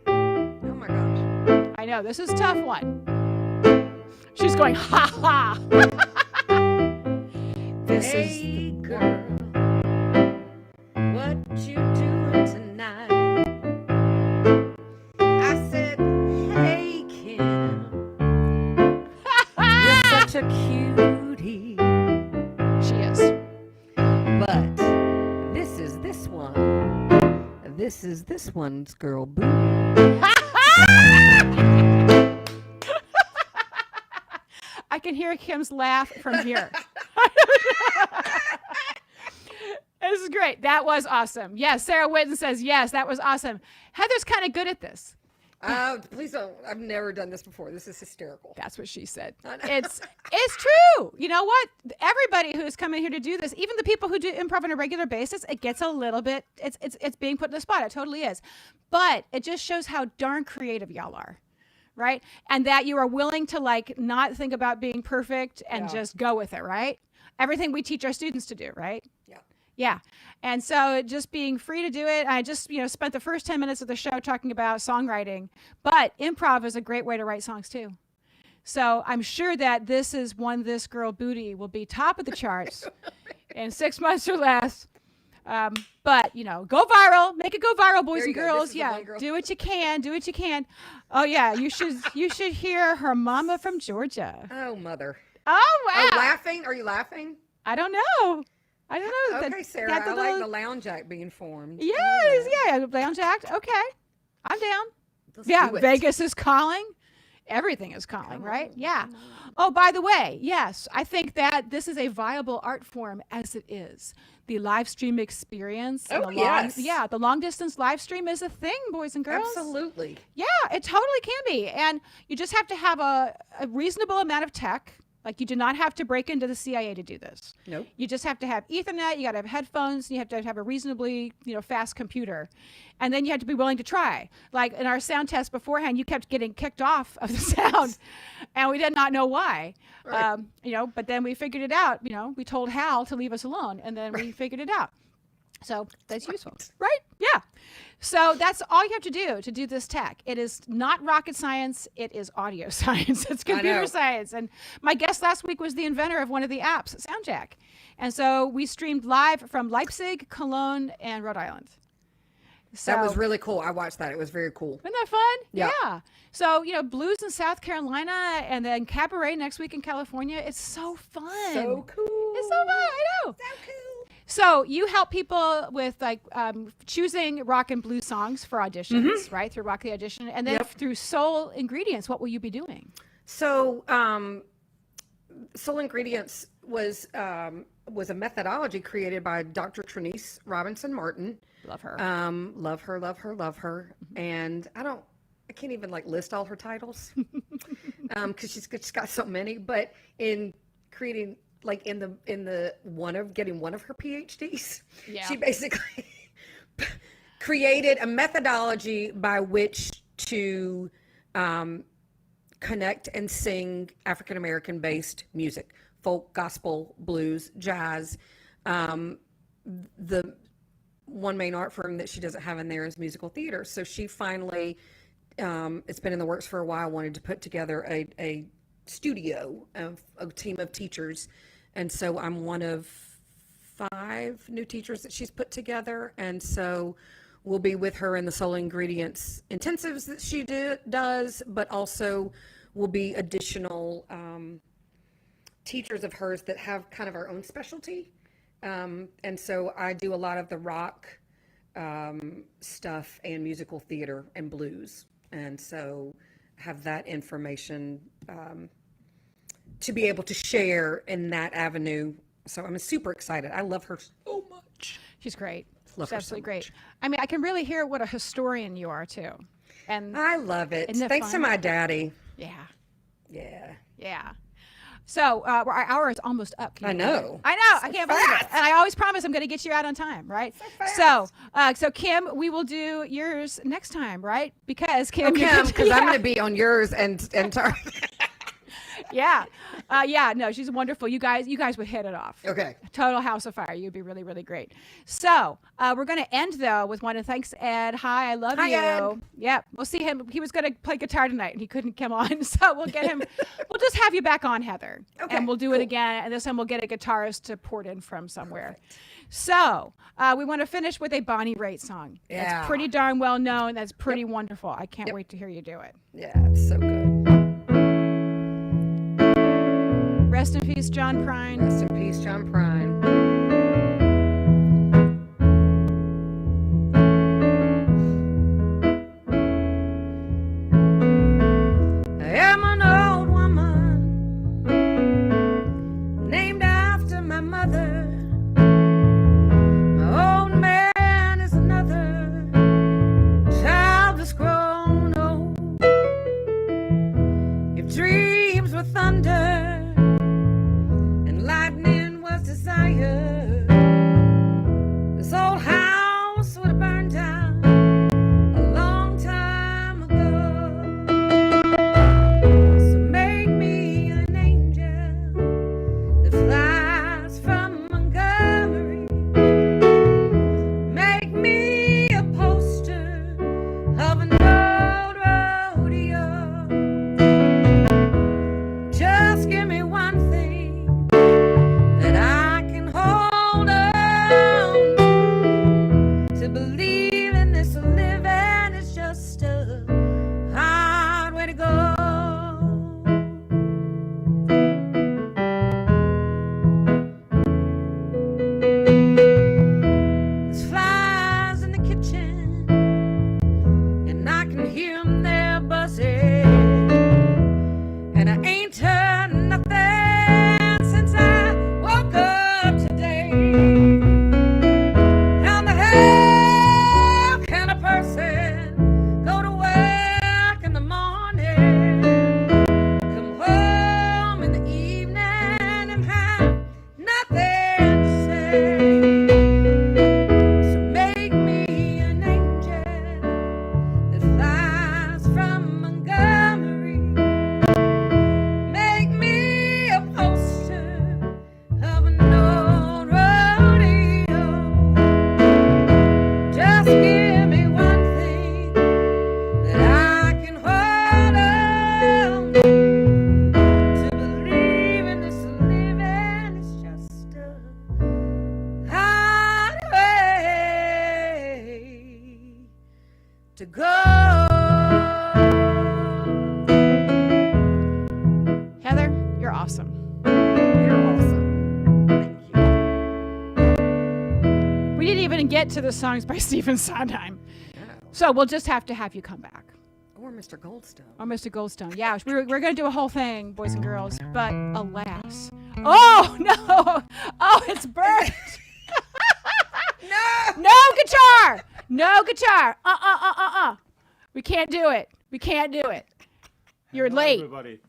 Speaker 3: Oh my gosh.
Speaker 1: I know, this is a tough one. She's going, ha ha.
Speaker 3: Hey girl, what you doing tonight? I said, hey Kim, you're such a cutie.
Speaker 1: She is.
Speaker 3: But this is this one. This is this one's girl booty.
Speaker 1: I can hear Kim's laugh from here. This is great. That was awesome. Yes, Sarah Whitten says, yes, that was awesome. Heather's kind of good at this.
Speaker 3: Please don't. I've never done this before. This is hysterical.
Speaker 1: That's what she said. It's true. You know what? Everybody who's coming here to do this, even the people who do improv on a regular basis, it gets a little bit, it's being put in the spot. It totally is. But it just shows how darn creative y'all are. Right? And that you are willing to not think about being perfect and just go with it, right? Everything we teach our students to do, right?
Speaker 3: Yeah.
Speaker 1: Yeah. And so just being free to do it. I just, spent the first 10 minutes of the show talking about songwriting, but improv is a great way to write songs too. So I'm sure that this girl booty will be top of the charts in 6 months or less. But go viral, make it go viral, boys and girls. Yeah. Do what you can. Do what you can. Oh yeah. You should hear her mama from Georgia.
Speaker 3: Oh, mother.
Speaker 1: Oh, wow.
Speaker 3: Oh, laughing? Are you laughing?
Speaker 1: I don't know. I don't know.
Speaker 3: Okay, Sarah,
Speaker 1: got
Speaker 3: I like the lounge act being formed.
Speaker 1: Yeah, lounge act. Okay, I'm down.
Speaker 3: Let's
Speaker 1: Yeah,
Speaker 3: do it.
Speaker 1: Vegas is calling. Everything is calling, right? Yeah. Oh, by the way, yes, I think that this is a viable art form as it is. The live stream experience.
Speaker 3: Oh,
Speaker 1: and
Speaker 3: yes.
Speaker 1: the long distance live stream is a thing, boys and girls.
Speaker 3: Absolutely.
Speaker 1: Yeah, it totally can be. And you just have to have a reasonable amount of tech. Like, you do not have to break into the CIA to do this.
Speaker 3: Nope.
Speaker 1: You just have to have Ethernet, you got to have headphones, and you have to have a reasonably, fast computer. And then you have to be willing to try. Like, in our sound test beforehand, you kept getting kicked off of the sound, and we did not know why.
Speaker 3: Right.
Speaker 1: But then we figured it out. We told Hal to leave us alone, and then we figured it out. So that's useful, right? Yeah. So that's all you have to do this tech. It is not rocket science. It is audio science. It's computer science. And my guest last week was the inventor of one of the apps, SoundJack. And so we streamed live from Leipzig, Cologne, and Rhode Island. So,
Speaker 3: That was really cool. I watched that. It was very cool.
Speaker 1: Isn't that fun?
Speaker 3: Yeah.
Speaker 1: So, blues in South Carolina and then cabaret next week in California. It's so fun.
Speaker 3: So cool.
Speaker 1: It's so fun. I know.
Speaker 3: So cool.
Speaker 1: So you help people with choosing rock and blues songs for auditions, right? Through Rock the Audition. And then through Soul Ingredients, what will you be doing?
Speaker 3: So, Soul Ingredients was a methodology created by Dr. Trinice Robinson Martin.
Speaker 1: Love her.
Speaker 3: Love her, love her, love her. And I can't even list all her titles because she's got so many. But in creating, in the getting one of her PhDs, she basically created a methodology by which to connect and sing African American based music, folk, gospel, blues, jazz. The one main art form that she doesn't have in there is musical theater. So she finally, it's been in the works for a while, wanted to put together a studio of a team of teachers. And so I'm one of 5 new teachers that she's put together. And so we'll be with her in the Soul Ingredients intensives that she does, but also will be additional teachers of hers that have kind of our own specialty. And so I do a lot of the rock stuff and musical theater and blues. And so have that information to be able to share in that avenue. So I'm super excited. I love her so much.
Speaker 1: She's great.
Speaker 3: Love
Speaker 1: She's
Speaker 3: her
Speaker 1: absolutely
Speaker 3: so
Speaker 1: great.
Speaker 3: much.
Speaker 1: I mean, I can really hear what a historian you are too. And
Speaker 3: I love it.
Speaker 1: Isn't it
Speaker 3: Thanks
Speaker 1: fun?
Speaker 3: to my daddy.
Speaker 1: yeah.
Speaker 3: Yeah.
Speaker 1: So our hour is almost up. Can you
Speaker 3: I
Speaker 1: believe
Speaker 3: know.
Speaker 1: it? I know. I can't believe it.
Speaker 3: fast.
Speaker 1: And I always promise I'm going to get you out on time, right? So Kim, we will do yours next time, right? Because Kim,
Speaker 3: Because I'm going to be on yours and
Speaker 1: yeah. No, she's wonderful. You guys would hit it off.
Speaker 3: Okay.
Speaker 1: Total house of fire. You'd be really, really great. So we're going to end though with one of thanks, Ed. Hi, I love
Speaker 3: Hi,
Speaker 1: you.
Speaker 3: Ed.
Speaker 1: Yep. We'll see him. He was going to play guitar tonight and he couldn't come on. So we'll get him. We'll just have you back on, Heather.
Speaker 3: Okay,
Speaker 1: And we'll do it again. And this time we'll get a guitarist to port in from somewhere. So we want to finish with a Bonnie Raitt song.
Speaker 3: Yeah.
Speaker 1: That's pretty darn well known. That's pretty wonderful. I can't wait to hear you do it.
Speaker 3: Yeah, it's so good.
Speaker 1: Rest in peace, John Prine.
Speaker 3: Rest in peace, John Prine. I am an old woman named after my mother. My old man is another child that's grown old. If dreams were thunder and lightning was desire, to go.
Speaker 1: Heather, you're awesome.
Speaker 3: You're awesome. Thank you.
Speaker 1: We didn't even get to the songs by Stephen Sondheim. So we'll just have to have you come back.
Speaker 3: Or Mr. Goldstone.
Speaker 1: Or Mr. Goldstone. Yeah, we're going to do a whole thing, boys and girls. But alas. Oh, no. Oh, it's burnt.
Speaker 3: No!
Speaker 1: No guitar. No guitar. We can't do it. We can't do it. You're
Speaker 2: Hello,
Speaker 1: late.
Speaker 2: everybody.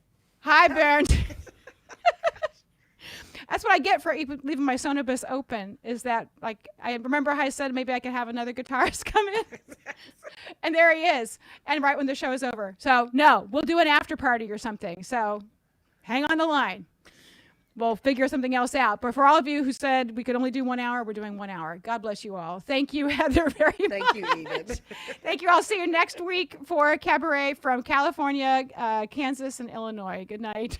Speaker 1: Hi, Bernd. That's what I get for leaving my Sonobus open, is that, like, I remember how I said maybe I could have another guitarist come in. And there he is. And right when the show is over. So, no, we'll do an after party or something. So, hang on the line. We'll figure something else out. But for all of you who said we could only do 1 hour, we're doing 1 hour. God bless you all. Thank you, Heather, very much.
Speaker 3: Thank you, Edith.
Speaker 1: Thank you. I'll see you next week for Cabaret from California, Kansas, and Illinois. Good night.